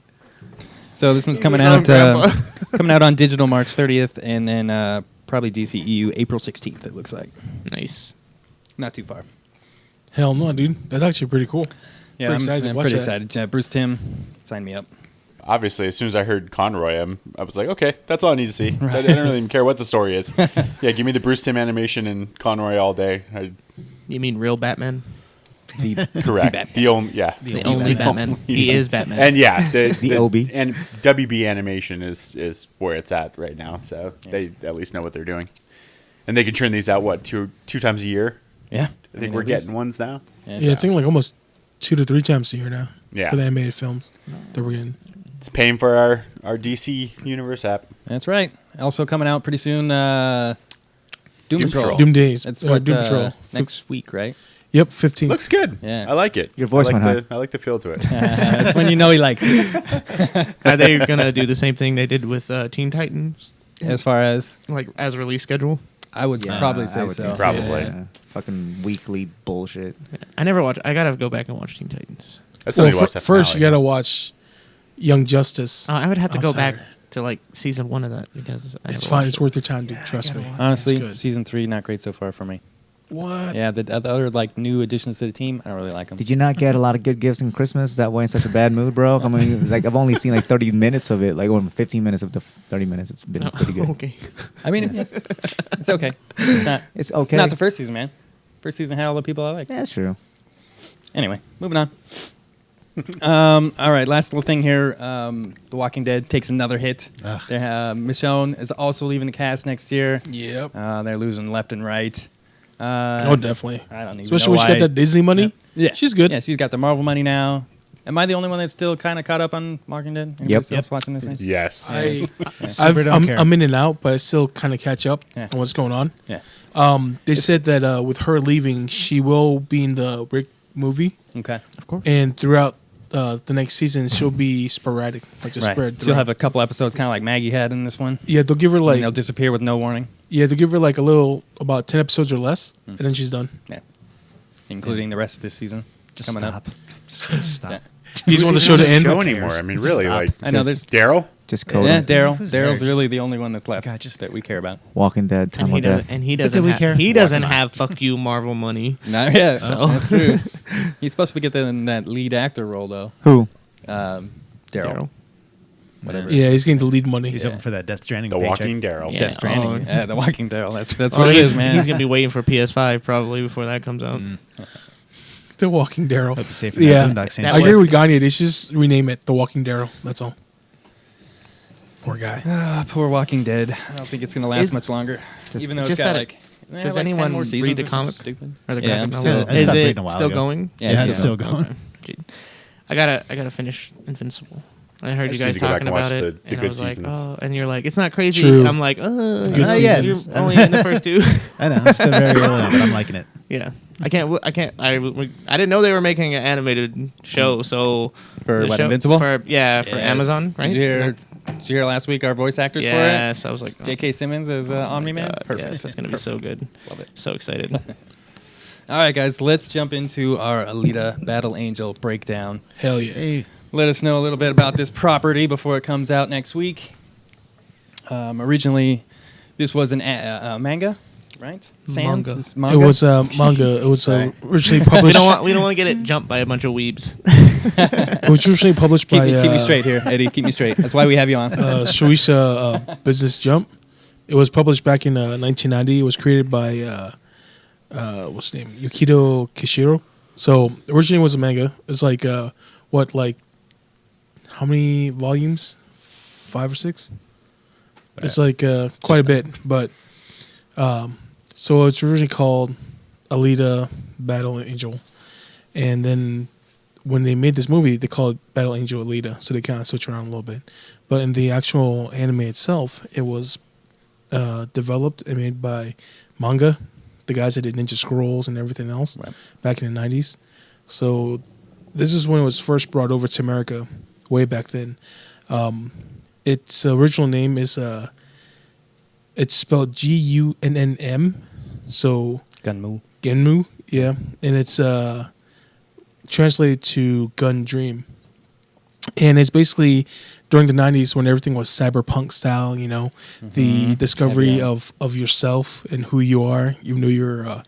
So this one's coming His own out grandpa. coming out on digital March 30th, and then probably DCEU April 16th. It looks like Nice. not too far. Hell no, dude. That's actually pretty cool. Yeah, Pretty excited to I'm watch pretty that. excited. Yeah, Bruce Timm, sign me up. Obviously, as soon as I heard Conroy, I was like, okay, that's all I need to see. I don't really even care what the story is. Yeah, give me the Bruce Timm animation and Conroy all day. You mean real Batman? Correct. The only, yeah. The only Batman. He is Batman. And yeah, The OB. and WB animation is where it's at right now. So they at least know what they're doing, and they can churn these out two times a year. Yeah, I think we're getting ones now. Yeah, I think like almost 2 to 3 times a year now. Yeah. For the animated films that we're getting. It's paying for our DC Universe app. That's right. Also coming out pretty soon. Doom Patrol. Doom Days. That's Doom what, Patrol. next week, right? Yep, 15. Looks good. Yeah. I like it. Your voice I like went I like the feel to it. That's when you know he likes it. Are they gonna do the same thing they did with Teen Titans, As far as like as release schedule? I would Yeah, probably I say would so. think Probably. Yeah. Fucking weekly bullshit. I never watched. I gotta go back and watch Teen Titans. I still Well, need to watch that first, finale. you got to watch Young Justice. I would have to On go back Saturday. to like season 1 of that because I It's never fine. watched It's it. worth your time, dude. Trust me. Honestly, It's good. season 3 not great so far for me. What? Yeah, the other like new additions to the team, I don't really like them. Did you not get a lot of good gifts in Christmas? Is that why in such a bad mood, bro? I mean, like I've only seen like 30 minutes of it, like or 15 minutes of the 30 minutes. It's been pretty good. Okay. I mean, it's okay. It's not. It's It's okay. not the first season, man. First season had all the people I like. Yeah, that's true. Anyway, moving on. All right, last little thing here. The Walking Dead takes another hit. Ugh. Michonne is also leaving the cast next year. Yep. They're losing left and right. Oh, definitely. I don't even Especially know when she why. got that Disney money. Yeah, She's good. Yeah, she's got the Marvel money now. Am I the only one that's still kind of caught up on Walking Dead? Anybody Yep. still watching this thing? Yes. Super don't care. I'm in and out, but I still kind of catch up Yeah. on what's going on. Yeah. They said that with her leaving, she will be in the Rick movie, Okay. and throughout the next season, she'll be sporadic, like just Right. spread. She'll throughout. have a couple episodes, kind of like Maggie had in this one. Yeah, they'll give her And like they'll disappear with no warning, they'll give her like a little about 10 episodes or less, and then she's done. including the rest of this season Just coming stop. up. Just stop. Yeah. You just want the show to end. Show anymore. I mean, really, Stop. like I know there's Daryl. Just code yeah, them. Daryl. Who's Daryl's there? really the only one that's left God, just- that we care about. Walking Dead, Time And he of doesn't. Death. And he But doesn't. do we care? He doesn't have fuck you Marvel money. Not yet. So- That's true. He's supposed to be getting that lead actor role though. Who? Daryl. Whatever. Yeah, he's getting the lead money. He's hoping for that Death Stranding The paycheck. Walking Daryl. Yeah. Death Stranding. Oh. Yeah, the Walking Daryl. That's Oh, what it he's, is, man. He's gonna be waiting for PS5 probably before that comes out. The Walking Daryl. Hope he's safe in Yeah, that Boondock Saints. That I was- agree with Gagne. They should just rename it The Walking Daryl. That's all. Poor guy. Poor Walking Dead. I don't think it's gonna last Is- much longer. Even though it's just got that- like. does 10 anyone more read seasons the or something comic? stupid? Or the Yeah, graphic I'm novel? still- I Is stopped it reading a while still ago. going? Yeah, Yeah, it's it's still still going. Okay. Gee. I gotta finish Invincible. I heard you just guys need to go back talking and watch about it, the and I good was like, seasons. oh, and you're like, it's not crazy, True. and I'm like, Good yeah, seasons. you're only in the first two. I know. I'm still very early, but I'm liking it. Yeah, I didn't know they were making an animated show. So For the what, show- Invincible? For Yes. Amazon, right? Did you hear last week our voice actors Yes, I was for like, it? J.K. Simmons as Omni Man. God, Perfect. yes, that's gonna be so good. Love it. So excited. All right, guys, let's jump into our Alita Battle Angel breakdown. Hell yeah. Hey, Let us know a little bit about this property before it comes out next week. Originally, this was a manga right? Manga. This It was manga. It was originally published. We don't want to get it jumped by a bunch of weebs. It was originally published keep by me straight here, Eddie. Keep me straight. That's why we have you on. Shueisha Business Jump. It was published back in 1990. It was created by what's his name? Yukito Kishiro. So originally it was a manga. It's like how many volumes? 5 or 6? It's like quite a bit, but so it's originally called Alita Battle Angel, and then when they made this movie, they called it Battle Angel Alita, so they kind of switched around a little bit. But in the actual anime itself, it was developed and made by manga, the guys that did Ninja Scrolls and everything else back in the 90s. So this is when it was first brought over to America, way back then. Its original name is it's spelled Gunnm, so Genmu, yeah, and it's translated to Gun Dream, and it's basically during the 90s when everything was cyberpunk style, you know, the discovery of yourself and who you are, even though you're a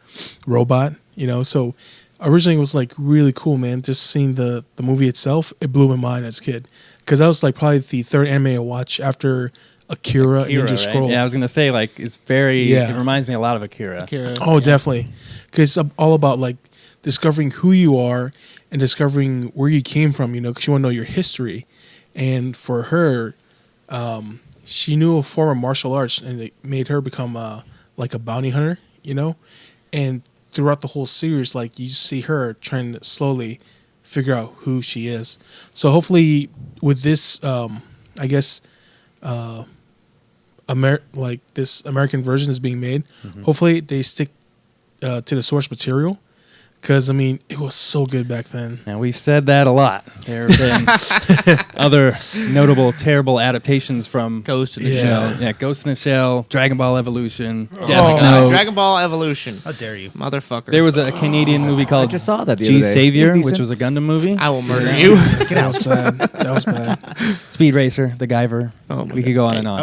robot, you know. So originally it was like really cool, man. Just seeing the movie itself, it blew my mind as a kid, because that was like probably the third anime I watched after Akira and Ninja Scroll. Yeah, I was gonna say, like, it's very. Yeah. It reminds me a lot of Akira. Oh, definitely, because it's all about like discovering who you are and discovering where you came from. You know, because you want to know your history. And for her, she knew a form of martial arts, and it made her become like a bounty hunter. You know, and throughout the whole series, like you see her trying to slowly figure out who she is. So hopefully, with this, I guess. Like this American version is being made. Hopefully they stick to the source material, because I mean it was so good back then. Now we've said that a lot. There have been other notable terrible adaptations from Ghost in the Shell. Yeah, Ghost in the Shell, Dragon Ball Evolution, Death God, Note. Dragon Ball Evolution. How dare you? Motherfucker. There was a Canadian movie I called just saw that the G other day. Savior, It was which decent. was a Gundam movie. I will murder you. That was bad. That was bad. Speed Racer, The Guyver. Oh my We could go on and on. The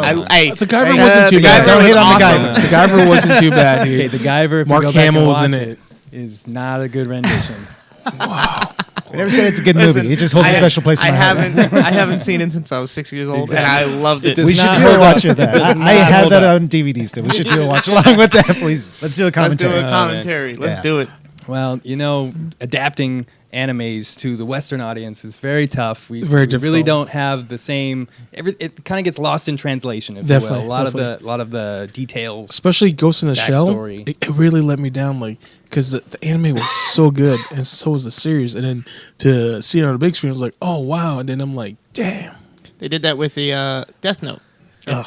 Guyver wasn't too the bad. Guyver Don't was hate on the awesome. Guyver. The Guyver wasn't too bad, Okay, dude. The Guyver, if Mark you go back and Hamill was in watch it. is not a good rendition. I never said it's a good Listen, movie. It just holds a special place in my heart. I haven't seen it since I was 6 years old, and I loved it. does We should not do a hold watch up. of that. It does I not have hold that up. on DVD still. We should do a watch along with that, please. Let's do a Let's commentary. do a commentary. Let's Yeah. do it. Well, you know, adapting animes to the Western audience is very tough. We Very really difficult. don't have the same. It kind of gets lost in translation, if Definitely, you will. A definitely. lot of the details. Especially Ghost in the Shell. Backstory. It really let me down, like, because the anime was so good, and so was the series. And then to see it on the big screen, I was like, oh wow. And then I'm like, damn. They did that with the Death Note,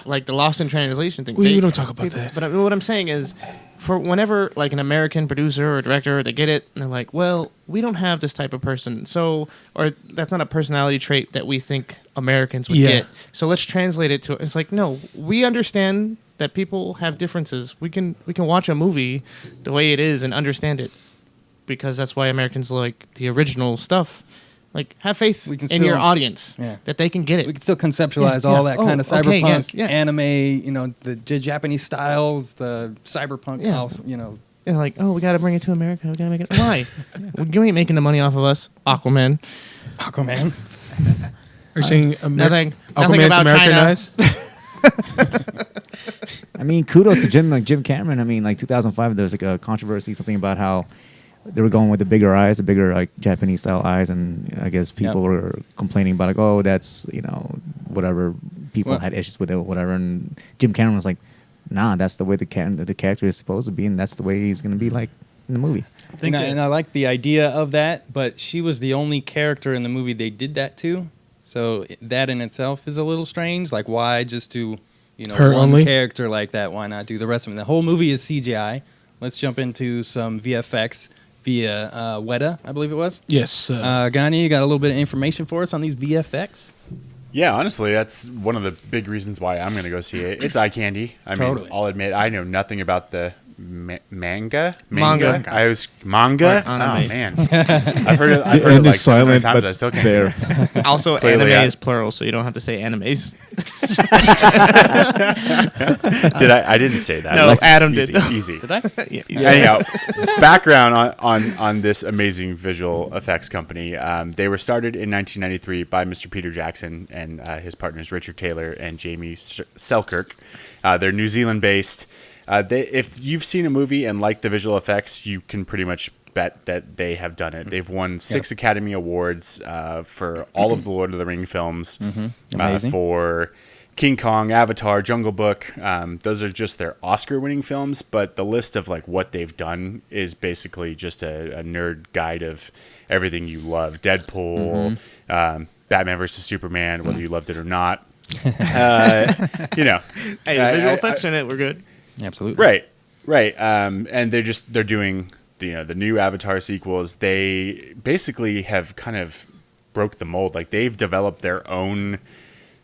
like the lost in translation thing. We don't talk about that. But what I'm saying is, for whenever like an American producer or director, they get it and they're like, well, we don't have this type of person, so or that's not a personality trait that we think Americans would get. So let's translate it to. It's like, no, we understand that people have differences. We can watch a movie the way it is and understand it, because that's why Americans like the original stuff. Like, have faith We can in your still- audience Yeah. that they can get it. We can still conceptualize Yeah, all yeah. that kind of Oh, okay, cyberpunk yes, yeah. anime. You know, the Japanese styles, the cyberpunk Yeah. house. You know, They're like, oh, we got to bring it to America. We got to make it. Why? You ain't making the money off of us, Aquaman. Aquaman. Are you saying Nothing Aquaman's about Americanized? I mean, kudos to Jim Cameron. I mean, like 2005, there was like a controversy, something about how they were going with the bigger eyes, the bigger like Japanese style eyes, and I guess people were complaining about like, oh, that's whatever. People Well- had issues with it, or whatever. And Jim Cameron was like, nah, that's the way the character is supposed to be, and that's the way he's gonna be like in the movie. And I like the idea of that, but she was the only character in the movie they did that to. So that in itself is a little strange. Like, why just do Her one only? character like that? Why not do the rest of them? The whole movie is CGI. Let's jump into some VFX via Weta, I believe it was. Yes. Gani, you got a little bit of information for us on these VFX? Yeah, honestly, that's one of the big reasons why I'm going to go see it. It's eye candy. I mean, Totally. I'll admit I know nothing about the Manga. Manga. I was manga. Or Oh anime. man, I've heard it And like it's 700 silent, times. but I still can't. there. Also, Clearly, anime I- is plural, so you don't have to say animes. Did I? I didn't say that. No, Adam easy, did. Easy. Did I? Yeah. Anyhow, background on this amazing visual effects company. They were started in 1993 by Mr. Peter Jackson and his partners Richard Taylor and Jamie Selkirk. They're New Zealand based. If you've seen a movie and like the visual effects, you can pretty much bet that they have done it. They've won 6 Academy Awards for all of the Lord of the Ring films. Amazing. For King Kong, Avatar, Jungle Book. Those are just their Oscar-winning films, but the list of like what they've done is basically just a nerd guide of everything you love. Deadpool, Batman vs Superman, whether you loved it or not. You know, Hey, the visual effects in it were good. Absolutely. right. And they're doing the new Avatar sequels. They basically have kind of broke the mold. Like they've developed their own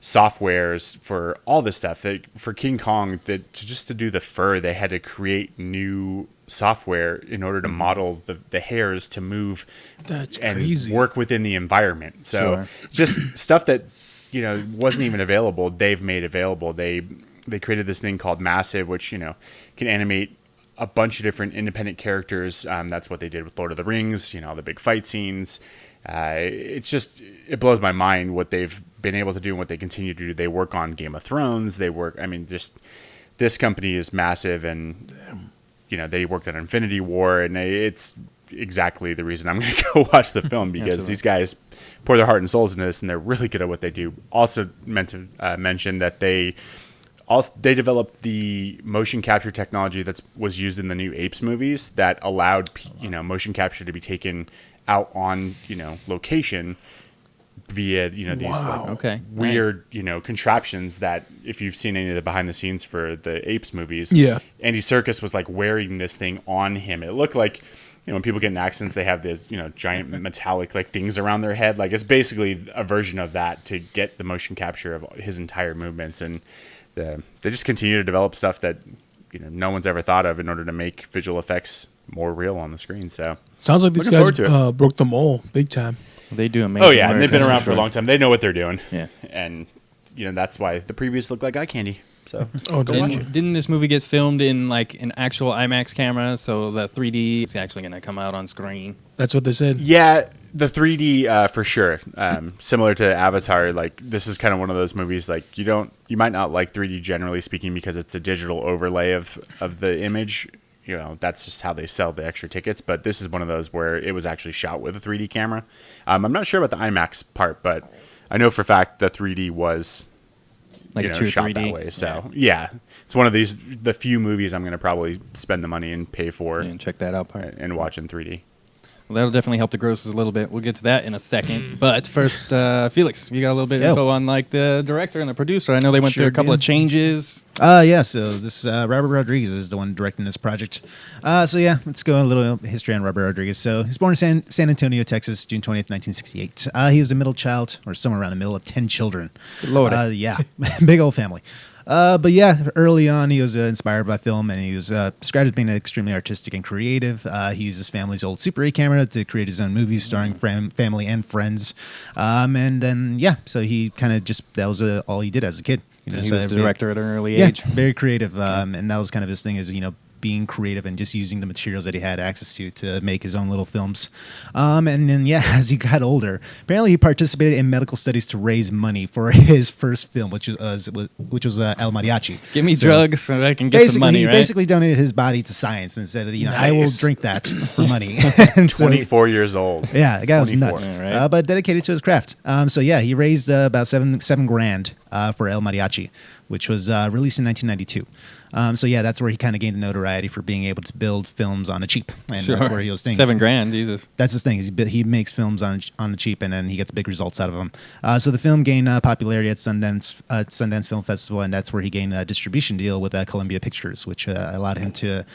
softwares for all this stuff. For King Kong, just to do the fur, they had to create new software in order to model the hairs to move That's and crazy. work within the environment. So Sure. just stuff that wasn't even available, they've made available. They created this thing called Massive, which can animate a bunch of different independent characters. That's what they did with Lord of the Rings. The big fight scenes. It blows my mind what they've been able to do and what they continue to do. They work on Game of Thrones. This company is massive, and they worked on Infinity War, and it's exactly the reason I'm going to go watch the film, because these guys pour their heart and souls into this, and they're really good at what they do. Also meant to mention that they developed the motion capture technology that was used in the new Apes movies that allowed motion capture to be taken out on location via these Okay. weird contraptions that, if you've seen any of the behind the scenes for the Apes movies, Andy Serkis was like wearing this thing on him. It looked like when people get in accidents, they have this giant metallic like things around their head. Like it's basically a version of that to get the motion capture of his entire movements. And they just continue to develop stuff that no one's ever thought of in order to make visual effects more real on the screen. So Sounds like these Looking forward guys to it. broke the mold big time. They do amazing. oh yeah, and work, they've been that's around for a sure. long time. They know what they're doing. Yeah. And that's why the previews look like eye candy. So Oh, don't watch Didn't, it. didn't this movie get filmed in like an actual IMAX camera? So the 3D is actually going to come out on screen. That's what they said. yeah, the 3D for sure. Similar to Avatar, like this is kind of one of those movies like you might not like 3D generally speaking because it's a digital overlay of the image. That's just how they sell the extra tickets. But this is one of those where it was actually shot with a 3D camera. I'm not sure about the IMAX part, but I know for a fact the 3D was Like a true shot 3D. that way. So yeah, it's one of the few movies I'm going to probably spend the money and pay for And check that out part. and watch in 3D. Well, that'll definitely help the grosses a little bit. We'll get to that in a second. But first, Felix, you got a little bit of Yo. info on like the director and the producer. I know they went through Sure a couple do. of changes. Yeah, so this Robert Rodriguez is the one directing this project. So yeah, let's go a little history on Robert Rodriguez. So he was born in San Antonio, Texas, June 20th, 1968. He was the middle child, or somewhere around the middle of 10 children. Good Lord. Yeah, big old family. But yeah, early on he was inspired by film, and he was described as being extremely artistic and creative. He used his family's old Super 8 camera to create his own movies starring family and friends. And then yeah, so he kind of that was all he did as a kid. He was so the director at an early yeah, age. very creative. And that was kind of his thing, is being creative and just using the materials that he had access to make his own little films. And then yeah, as he got older, apparently he participated in medical studies to raise money for his first film, which was El Mariachi. Give me So drugs so that I can get Basically, some money, he right? basically donated his body to science and said, I will Nice. drink that for money. And so- 24 years old. yeah, the guy was 24. nuts, Yeah, right. but dedicated to his craft. So yeah, he raised about seven grand for El Mariachi, which was released in 1992. So yeah, that's where he kind of gained the notoriety for being able to build films on a cheap, and Sure. that's where he was thinking. $7,000, Jesus. That's his thing. He makes films on the cheap, and then he gets big results out of them. So the film gained popularity at Sundance Film Festival, and that's where he gained a distribution deal with Columbia Pictures, which allowed him to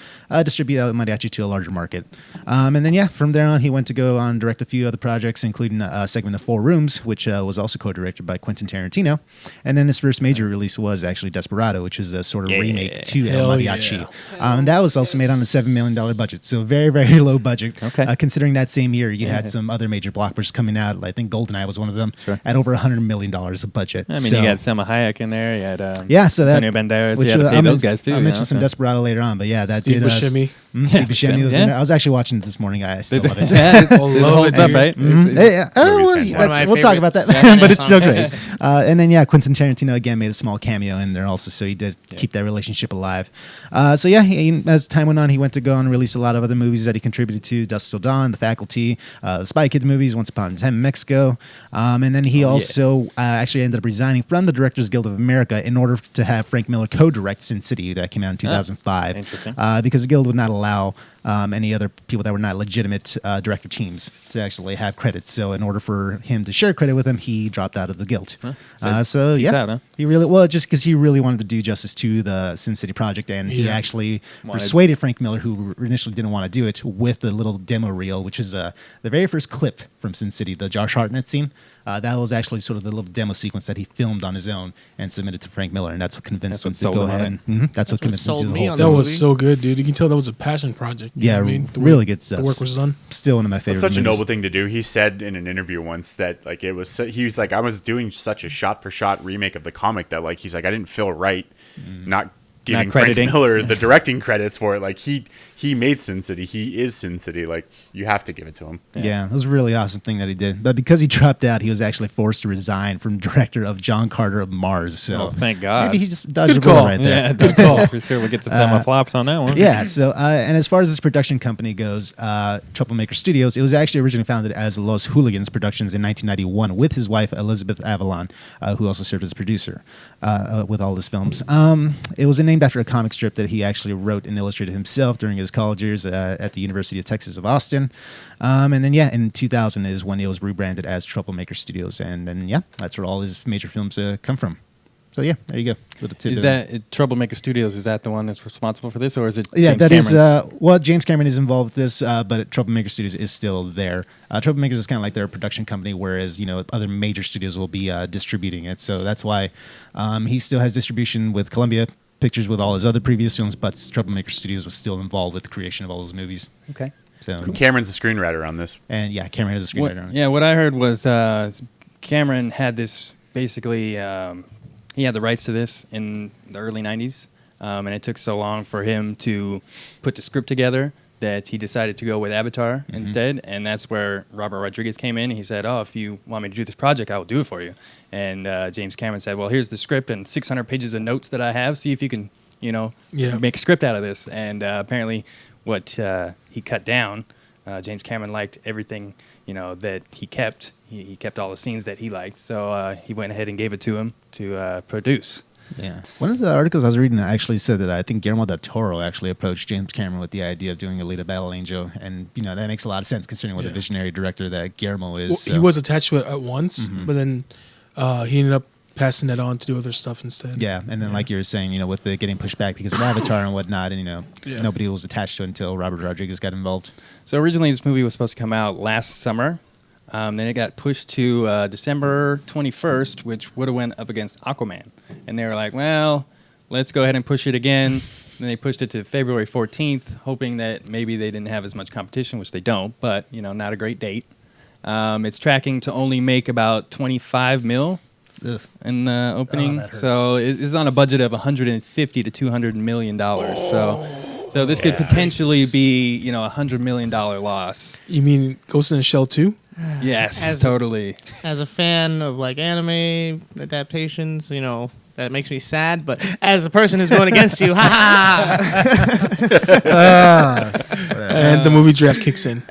distribute El Mariachi to a larger market. And then yeah, from there on, he went to go on direct a few other projects, including a segment of Four Rooms, which was also co-directed by Quentin Tarantino. And then his first major release was actually Desperado, which is a sort of remake to El Hell Mariachi. yeah. And that was also made on a $7 million budget. So very, very low budget. Okay. Considering that same year, you had some other major blockbusters coming out. I think GoldenEye was one of them at over $100 million of budget. I mean, you got Selma Hayek in there. You had so that Antonio Banderas. which You had to pay those guys too. I'll you mention know, some so. Desperado later on, but yeah, that Steve did Buscemi. Steve Buscemi was in Yeah. there. I was actually watching it this morning. I still love it. Yeah, it love holds it, up, dude. right? Yeah. Oh, Movie's well, fantastic. One of my we'll talk about that, favorites. but it's so great. And then Quentin Tarantino again made a small cameo in there also, so he did keep that relationship alive. So as time went on, he went to go and release a lot of other movies that he contributed to: Dusk Till Dawn, The Faculty, the Spy Kids movies, Once Upon a Time in Mexico, and then he also actually ended up resigning from the Directors Guild of America in order to have Frank Miller co-direct Sin City that came out in 2005. Interesting. Because the guild would not allow any other people that were not legitimate director teams to actually have credits. So in order for him to share credit with him, he dropped out of the guild. So peace out, huh? he really just because he really wanted to do justice to the Sin City project, and he actually persuaded Frank Miller, who initially didn't want to do it, with the little demo reel, which is the very first clip from Sin City, the Josh Hartnett scene. That was actually sort of the little demo sequence that he filmed on his own and submitted to Frank Miller, and that's what convinced That's him what to go sold him ahead. on That's what convinced him to sold do the me whole on thing. That the was movie. so good, dude. You can tell that was a passion project. You know what I mean? The way really good stuff. The work was done. Still one of my favorite. It's such a movies. noble thing to do. He said in an interview once that like it was. He was like, I was doing such a shot-for-shot remake of the comic that like he's like I didn't feel right not giving Frank crediting. Miller the directing credits for it. Like he made Sin City. He is Sin City. Like you have to give it to him. Yeah, it was a really awesome thing that he did. But because he dropped out, he was actually forced to resign from director of John Carter of Mars. So Oh, thank God. maybe he just dodged Good a bullet call. right there. Yeah, good call for sure. We'll get to some flops on that one. Yeah, so and as far as this production company goes, Troublemaker Studios, it was actually originally founded as Los Hooligans Productions in 1991 with his wife Elizabeth Avalon, who also served as producer with all his films. It was named after a comic strip that he actually wrote and illustrated himself during his college years at the University of Texas of Austin. And then in 2000 is when it was rebranded as Troublemaker Studios, and then that's where all his major films come from. So there you go. Little tidbit. Is that Troublemaker Studios? Is that the one that's responsible for this, or is it? Yeah, James that is. Cameron's? James Cameron is involved with this, but Troublemaker Studios is still there. Troublemaker is kind of like their production company, whereas other major studios will be distributing it. So that's why he still has distribution with Columbia Pictures with all his other previous films, but Troublemaker Studios was still involved with the creation of all those movies. Okay. So Cameron's a screenwriter on this. and Cameron has a screenwriter on it. What I heard was Cameron had this basically. He had the rights to this in the early '90s, and it took so long for him to put the script together that he decided to go with Avatar instead, and that's where Robert Rodriguez came in. He said, "Oh, if you want me to do this project, I will do it for you." And James Cameron said, "Well, here's the script and 600 pages of notes that I have. See if you can, make a script out of this." And apparently, what he cut down, James Cameron liked everything, that he kept. He kept all the scenes that he liked, so he went ahead and gave it to him to produce. Yeah. One of the articles I was reading actually said that I think Guillermo del Toro actually approached James Cameron with the idea of doing Alita Battle Angel, and that makes a lot of sense considering what a visionary director that Guillermo is. Well, so. he was attached to it at once, but then he ended up passing that on to do other stuff instead. Yeah, and then like you were saying, with the getting pushed back because of Avatar and whatnot, and nobody was attached to it until Robert Rodriguez got involved. So originally this movie was supposed to come out last summer. Then it got pushed to December 21st, which would have went up against Aquaman. And they were like, well, let's go ahead and push it again. Then they pushed it to February 14th, hoping that maybe they didn't have as much competition, which they don't, but, not a great date. It's tracking to only make about 25 mil in the opening. that hurts. So it's on a budget of $150 to $200 million. So this could potentially be, $100 million loss. You mean Ghost in the Shell 2? Yes, totally. As a fan of anime adaptations, that makes me sad. But as a person who's going against you, And the movie draft kicks in.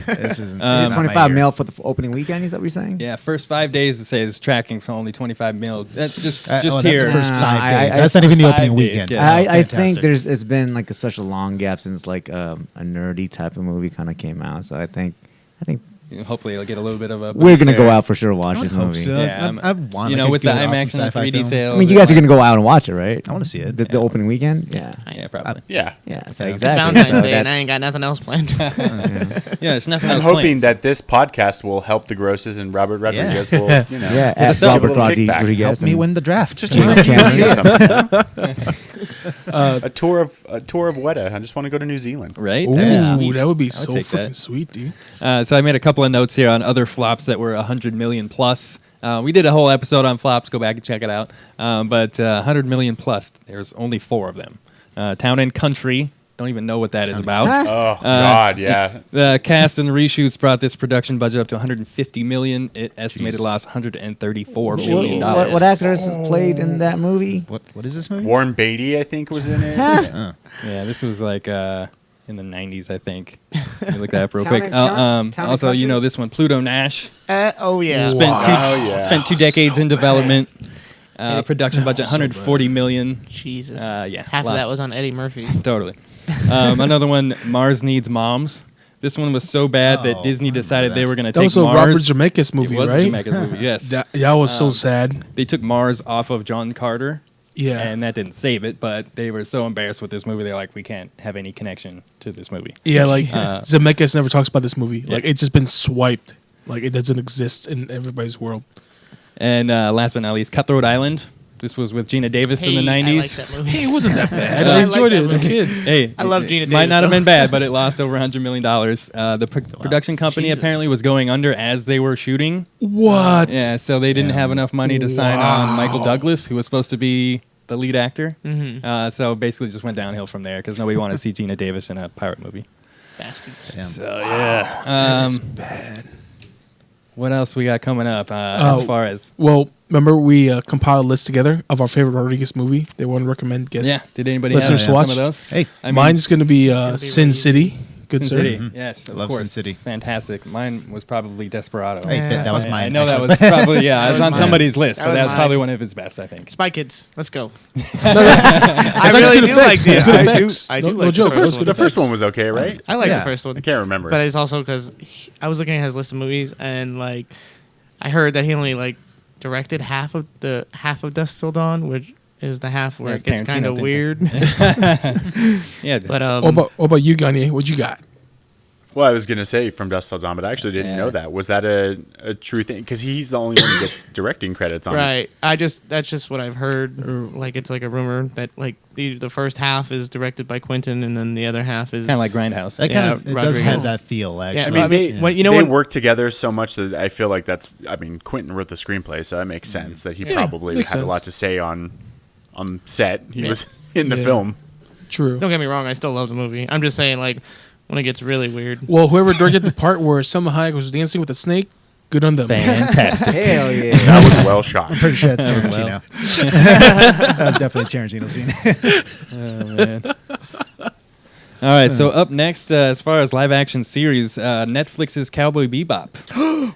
This isn't Is it 25 mil for the opening weekend? Is that what you're saying? Yeah, first 5 days to say it's tracking for only 25 mil. That's just that's here. the first 5 I- days. I- That's not even the first opening 5 days, weekend. yeah. I Fantastic. think it's been such a long gap since a nerdy type of movie kind of came out. So I think Hopefully, it'll get a little bit of a. we're boost gonna go there. out for sure and watch I this would hope movie. so. Yeah, I want with the good, awesome IMAX and the sci-fi 3D film. sales. I mean, you guys are gonna go out and watch it, right? I want to see it. The opening weekend. Yeah. Yeah, probably. Yeah. Yeah. So Yeah. it's exactly. Valentine's So Day, and I that's- ain't got nothing else planned. Yeah, it's nothing I'm else hoping planned. that this podcast will help the grosses and Robert Rodriguez will, Yeah, give at a Robert little kickback. Rodriguez. Help me win the draft. Just James to see Cameron. something. A tour of Weta. I just want to go to New Zealand. Right? Ooh, That'd be sweet. that would be I would so take fucking that. sweet, dude. So I made a couple of notes here on other flops that were 100 million plus. We did a whole episode on flops. Go back and check it out. But 100 million plus, there's only 4 of them. Town and Country. Don't even know what that is about. Oh God, yeah. The cast and reshoots brought this production budget up to 150 million. It estimated loss 134 million dollars. What actors played in that movie? What is this movie? Warren Beatty, I think, was in it. Oh. Yeah, this was like in the 90s, I think. Let me look that up real Town quick. and Town and Also, you Country? know this one, Pluto Nash. Oh yeah. Spent 2 decades in development. Production budget 140 million. Jesus. Yeah, Half of lost. that was on Eddie Murphy. Totally. Another one, Mars Needs Moms. This one was so bad that Oh, Disney I remember decided they that. were going to That take was a Mars. Robert Zemeckis movie, It was right? a Zemeckis movie, yes. That was so sad. They took Mars off of John Carter, Yeah. and that didn't save it, but they were so embarrassed with this movie, they're like, we can't have any connection to this movie. Yeah, like Zemeckis never talks about this movie. Like Yeah. it's just been swiped. Like it doesn't exist in everybody's world. And last but not least, Cutthroat Island. This was with Gina Davis in the 90s. I like that movie. Hey, it wasn't that bad. I I like enjoyed that it as a movie. kid. Hey, I love it Gina might Davis, not have though. been bad, but it lost over $100 million. The production company Jesus. apparently was going under as they were shooting. What? Yeah, so they didn't have enough money to sign on Michael Wow. Douglas, who was supposed to be the lead actor. Mm-hmm. So basically just went downhill from there because nobody wanted to see Gina Davis in a pirate movie. Bastards. Damn. So, yeah. That's bad. What else we got coming up as far as... Well, remember we compiled a list together of our favorite Rodriguez movie. They want to recommend guests. Yeah, did anybody Listeners have to watch? some of those? Hey, I mean, Mine's going to be gonna be Sin really City. Good Sin sir. City. Yes, of Love course. Sin City. Fantastic. Mine was probably Desperado. Hey, that was I mine. know actually. that was probably, yeah, it was was on mine. somebody's list, That but was that was probably mine. one of his best, I think. Spy Kids. Let's go. I That's really good do like effects. That's good I do. effects. I No- do no like joke. the first one. The first one was okay, right? I like Yeah. the first one. I can't remember. But it's also because I was looking at his list of movies and like I heard that he only like directed half of Dusk Till Dawn, which is the half where Yeah, it gets it's kind of Tarantino weird. Yeah, But What about you, Gagne? What you got? Well, I was gonna say From Dusk Till Dawn, but I actually didn't Yeah. know that. Was that a true thing? Because he's the only one who gets directing credits on it. right, that's just what I've heard. Or like it's like a rumor that like the first half is directed by Quentin and then the other half is kind of like Grindhouse. That Yeah, kind of it does Rodriguez. have that feel. Yeah, Actually, I mean, they, well, you know they what? work together so much that I feel like that's. I mean, Quentin wrote the screenplay, so that makes sense that he Yeah, probably had makes a sense. lot to say on set. He Yeah. was in the Yeah. film. True. Don't get me wrong, I still love the movie. I'm just saying like when it gets really weird. Well, whoever directed the part where Selma Hayek was dancing with a snake, good on them. Fantastic. Hell yeah. That was well shot. pretty sure that's That was Tarantino. That was definitely a Tarantino scene. Oh, man. All right, so up next, as far as live action series, Netflix's Cowboy Bebop.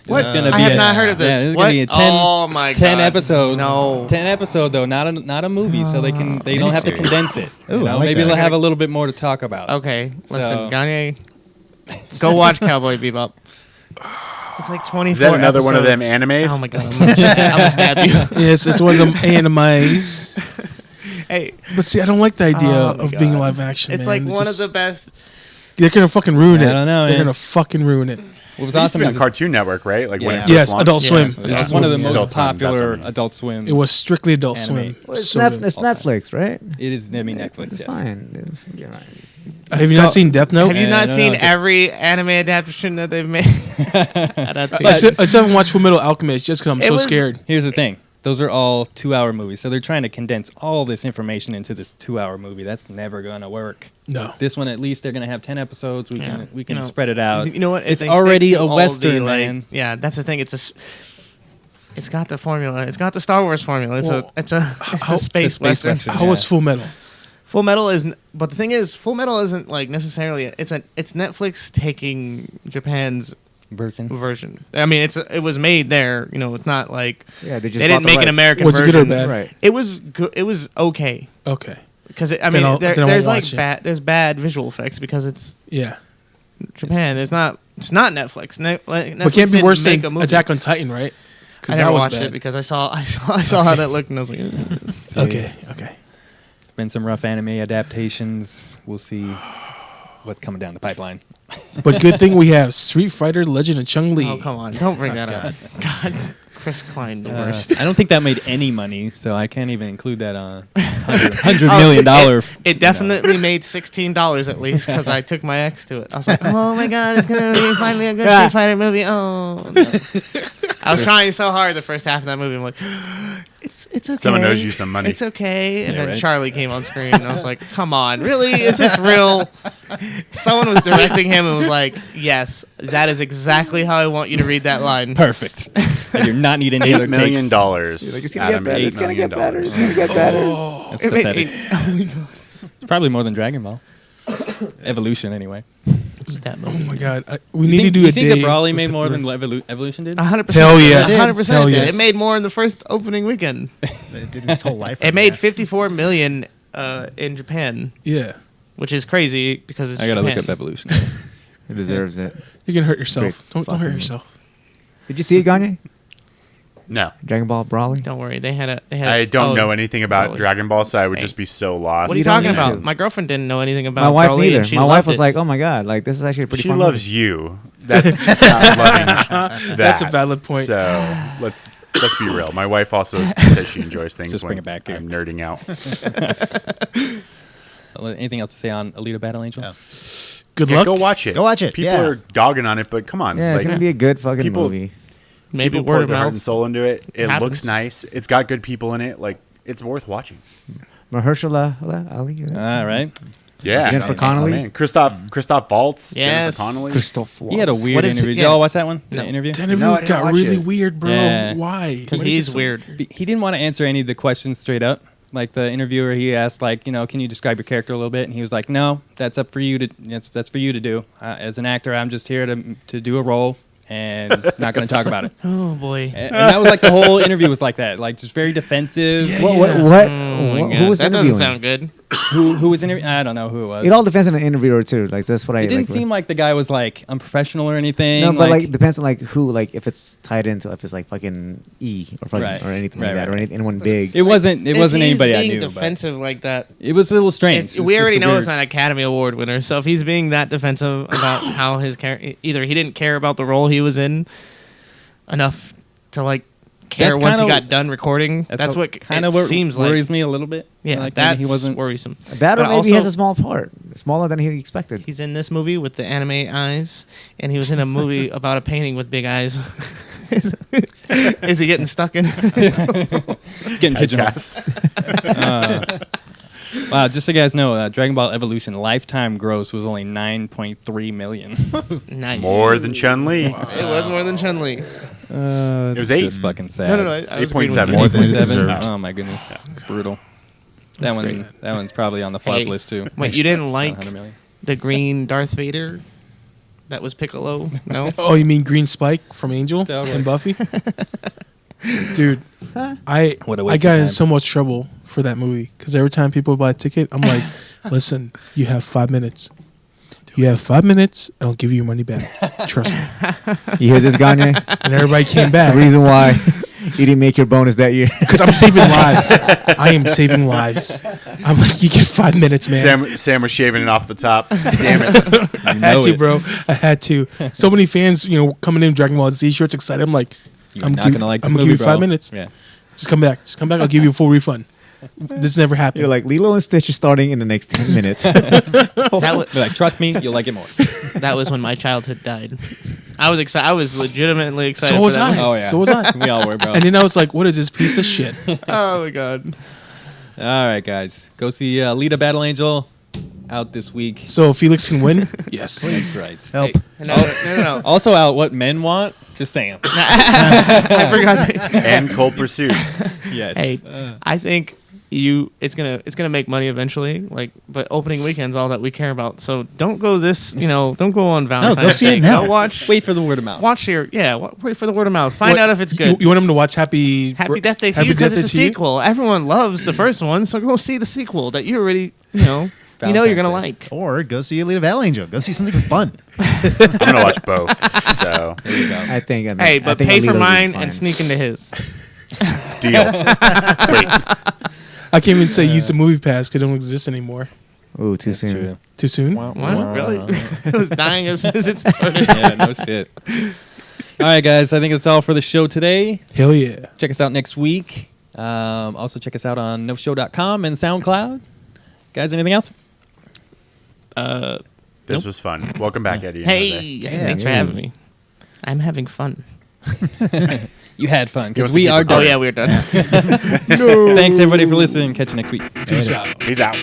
What? This is gonna I be have a- not heard of this. Yeah, this is What? gonna be a 10, oh my 10 God. episode. No. 10 episode though, not a movie, so they don't have to Miniseries. condense it. Ooh, You I know, like maybe that. they'll have a little bit more to talk about. Okay, listen, So- Gagne, go watch Cowboy Bebop. It's like 24 Is that another one of them episodes. animes? Oh my God, I'm gonna stab you. Yes, it's one of them animes. Hey, But see, I don't like the idea Oh my of being God. live action. it's man. like one just- of the best. They're gonna fucking ruin it. I don't know, They're man. gonna fucking ruin it. What was It used to awesome be is on Cartoon Network, right? Like when it Yeah. first Yes, launched? Adult Swim. this Yeah. is one of the Yeah. most Adult Swim, that's popular what I mean. Adult Swim. It was strictly Adult Anime. Swim. Well, it's, So Nef- good. it's Netflix, right? It is, I mean, Netflix, yes. Fine. You're right. Have you not seen Death Note? Have you Yeah, not no, seen no. every anime adaptation that they've made? Adaptation. I still haven't watched Full Metal Alchemist just because I'm It so was- scared. Here's the thing. Those are all 2-hour movies, so they're trying to condense all this information into this 2-hour movie. That's never gonna work. No. This one, at least, they're gonna have 10 episodes. We can You know, spread it out. You know what? If It's they stick already to a all Western, the, like, man. Yeah, that's the thing. It's got the formula. It's got the Star Wars formula. It's Well, a space space western. western. How was Full Metal? Full Metal isn't, but the thing is, Full Metal isn't like necessarily. It's Netflix taking Japan's version. I mean, it was made there. You know, it's not like Yeah, they just they didn't bought the make an rights. American Was it version. good or bad? Right. It was good. It was okay Okay. because I Then mean, I'll- then I won't there's like watch it. there's bad visual effects because it's Yeah. Japan. It's not Netflix. Netflix But can't be didn't worse make than a movie. Attack on Titan, right? I 'Cause never that was watched bad. it because I saw how that looked and I was like, Okay. Been some rough anime adaptations. We'll see what's coming down the pipeline. But good thing we have Street Fighter: Legend of Chun Li. oh come on, don't bring that up. God, Chris Klein, the worst. I don't think that made any money, so I can't even include that $100 million. It definitely made $16 at least because I took my ex to it. I was like, oh my god, it's gonna be finally a good Street Fighter movie. Oh, no. I was trying so hard the first half of that movie. I'm like, it's okay. Someone owes you some money. It's okay. And Yeah, then right. Charlie came on screen, and I was like, come on, really? Is this real? Someone was directing him and was like, yes, that is exactly how I want you to read that line. Perfect. I do not need any other $8 million. takes. Like, it's gonna get better. It's gonna get better. It's gonna get better. That's It made pathetic. oh my god. It's probably more than Dragon Ball. Evolution, anyway. That Oh movie. my god, we need to do you a think day. that Brawley with made more Sakura. than Evolution did? 100%. Hell yes. 100%. Hell It did. yes. It made more in the first opening weekend. It did its whole life. It made 54 million in Japan, Yeah, which is crazy because it's I gotta Japan. look up Evolution. It deserves it. you can hurt yourself. Great Don't hurt fucking- yourself. Did you see it, Gagne? No. Dragon Ball Brawly? Don't worry, they had. I don't know anything about Broly. Dragon Ball, so I would Hey. just be so lost. What are you You don't talking need about? to. My girlfriend didn't know anything about My wife Broly, neither. and she My wife loved was it. like, "Oh my god, like this is actually a pretty She fun loves movie." you. That's not loving that. That's a valid point. So let's be real. My wife also says she enjoys things Just bring when it back here. I'm nerding out. Anything else to say on Alita Battle Angel? No. Good Yeah, luck. go watch it. Go watch it, People yeah. are dogging on it, but come on. Yeah, it's like, gonna be a good fucking people- movie. Maybe people word poured of their heart and mouth. soul into it. It happens. looks nice. It's got good people in it. Like it's worth watching. Mahershala Ali. All right. Yeah, Jennifer Oh, Connelly? man. Christoph Waltz, Yes. Jennifer Connelly. Christoph He had a weird What is it? interview. Did Yeah. y'all watch that one? No. The interview? That interview No, I didn't got watch really it. weird, bro. Yeah. Why? Because What did he's he say? weird. He didn't want to answer any of the questions straight up. Like the interviewer, he asked, like, can you describe your character a little bit? And he was like, no, that's up for you to. That's for you to do. As an actor, I'm just here to do a role and not going to talk about it. Oh boy. And that was like the whole interview was like that, like just very defensive. What? Oh my Who God. was that interviewing? doesn't sound good. Who was interviewing? I don't know who it was. It all depends on the interviewer too. Like that's what I. It didn't like, seem like the guy was like unprofessional or anything. No, but like depends on like who, like if it's tied into if it's like fucking E or fucking Right. or anything Right, like that right, or anyone big. it wasn't. It If wasn't he's anybody I being knew. But defensive like that. it was a little strange. We already know it's an Academy Award winner, so if he's being that defensive about how his character, either he didn't care about the role he was in enough to like care That's once he kinda- got done recording. That's what kind of seems like. worries me a little bit. Yeah, like that's maybe he wasn't. worrisome. Battle But maybe also- has a small part, smaller than he expected. He's in this movie with the anime eyes, and he was in a movie about a painting with big eyes. Is he getting stuck in? He's getting pigeonholed. Typecast. Wow, just so you guys know, Dragon Ball Evolution lifetime gross was only 9.3 million. Nice. More than Chun Li. It was more than Chun Li. It was 8. Just fucking sad. No, I was agreeing with 8.7. you. More than 8.7. deserved. Oh my goodness, brutal. That's That one. great. That one's probably on the flop Hey, list too. wait, you didn't It's not like 100 million. the green Darth Vader? That was Piccolo? No? Oh, you mean Green Spike from Angel Totally. and Buffy? Dude, I What a I waste got of in time. so much trouble for that movie because every time people buy a ticket, I'm like, listen, you have 5 minutes. You have 5 minutes, and I'll give you your money back. Trust me. You hear this, Gagne? That's And everybody came the back reason why you didn't make your bonus that year. because I'm saving lives. I am saving lives. I'm like, you get 5 minutes, man. Sam was shaving it off the top. Damn it. I know had to, it. bro. I had to. So many fans, coming in Dragon Ball Z shirts, excited. I'm like, You're not gonna like the I'm movie, gonna give you 5 bro. minutes. Yeah. Just come back. Just come back. I'll give you a full refund. This never happened. You're like Lilo and Stitch is starting in the next 10 minutes. That was, Be like, trust me, you'll like it more. that was when my childhood died. I was excited. I was legitimately excited. so was for that I. movie. Oh, yeah. So was I. We all were, bro. And then I was like, what is this piece of shit? Oh my god. All right, guys, go see Alita Battle Angel out this week. So Felix can win? Yes. That's right. Help. Hey, no. Also out, what men want. Just saying. I forgot. And Cold Pursuit. Yes. Hey, I think it's gonna make money eventually. But opening weekend's all that we care about. So don't go don't go on Valentine's see it Day. now. Go watch. Wait for the word of mouth. Watch wait for the word of mouth. Find What, out if it's good. You want him to watch Happy Death Day to Happy you because Death it's a Day to You? sequel. Everyone loves the first one, so go see the sequel that you already you're Valentine's gonna Day. like. Or go see Alita Battle Angel. Go see something fun. I'm going to watch both. So, There you go. I think. Hey, but pay for Alito's mine fine. and sneak into his. deal. Wait. I can't even say use the movie pass because it don't exist anymore. Ooh, too That's soon. true. Too soon? What? Really? It was dying as soon as it started. Yeah, no shit. All right, guys. I think that's all for the show today. Hell yeah. Check us out next week. Also, check us out on nofshow.com and SoundCloud. Guys, anything else? This was fun. Welcome back, Eddie. and Hey, Jose. thanks for having me. I'm having fun. You had fun He because wants to we keep are it done. Oh yeah, we're done. Thanks, everybody, for listening. Catch you next week. Peace out. Peace out.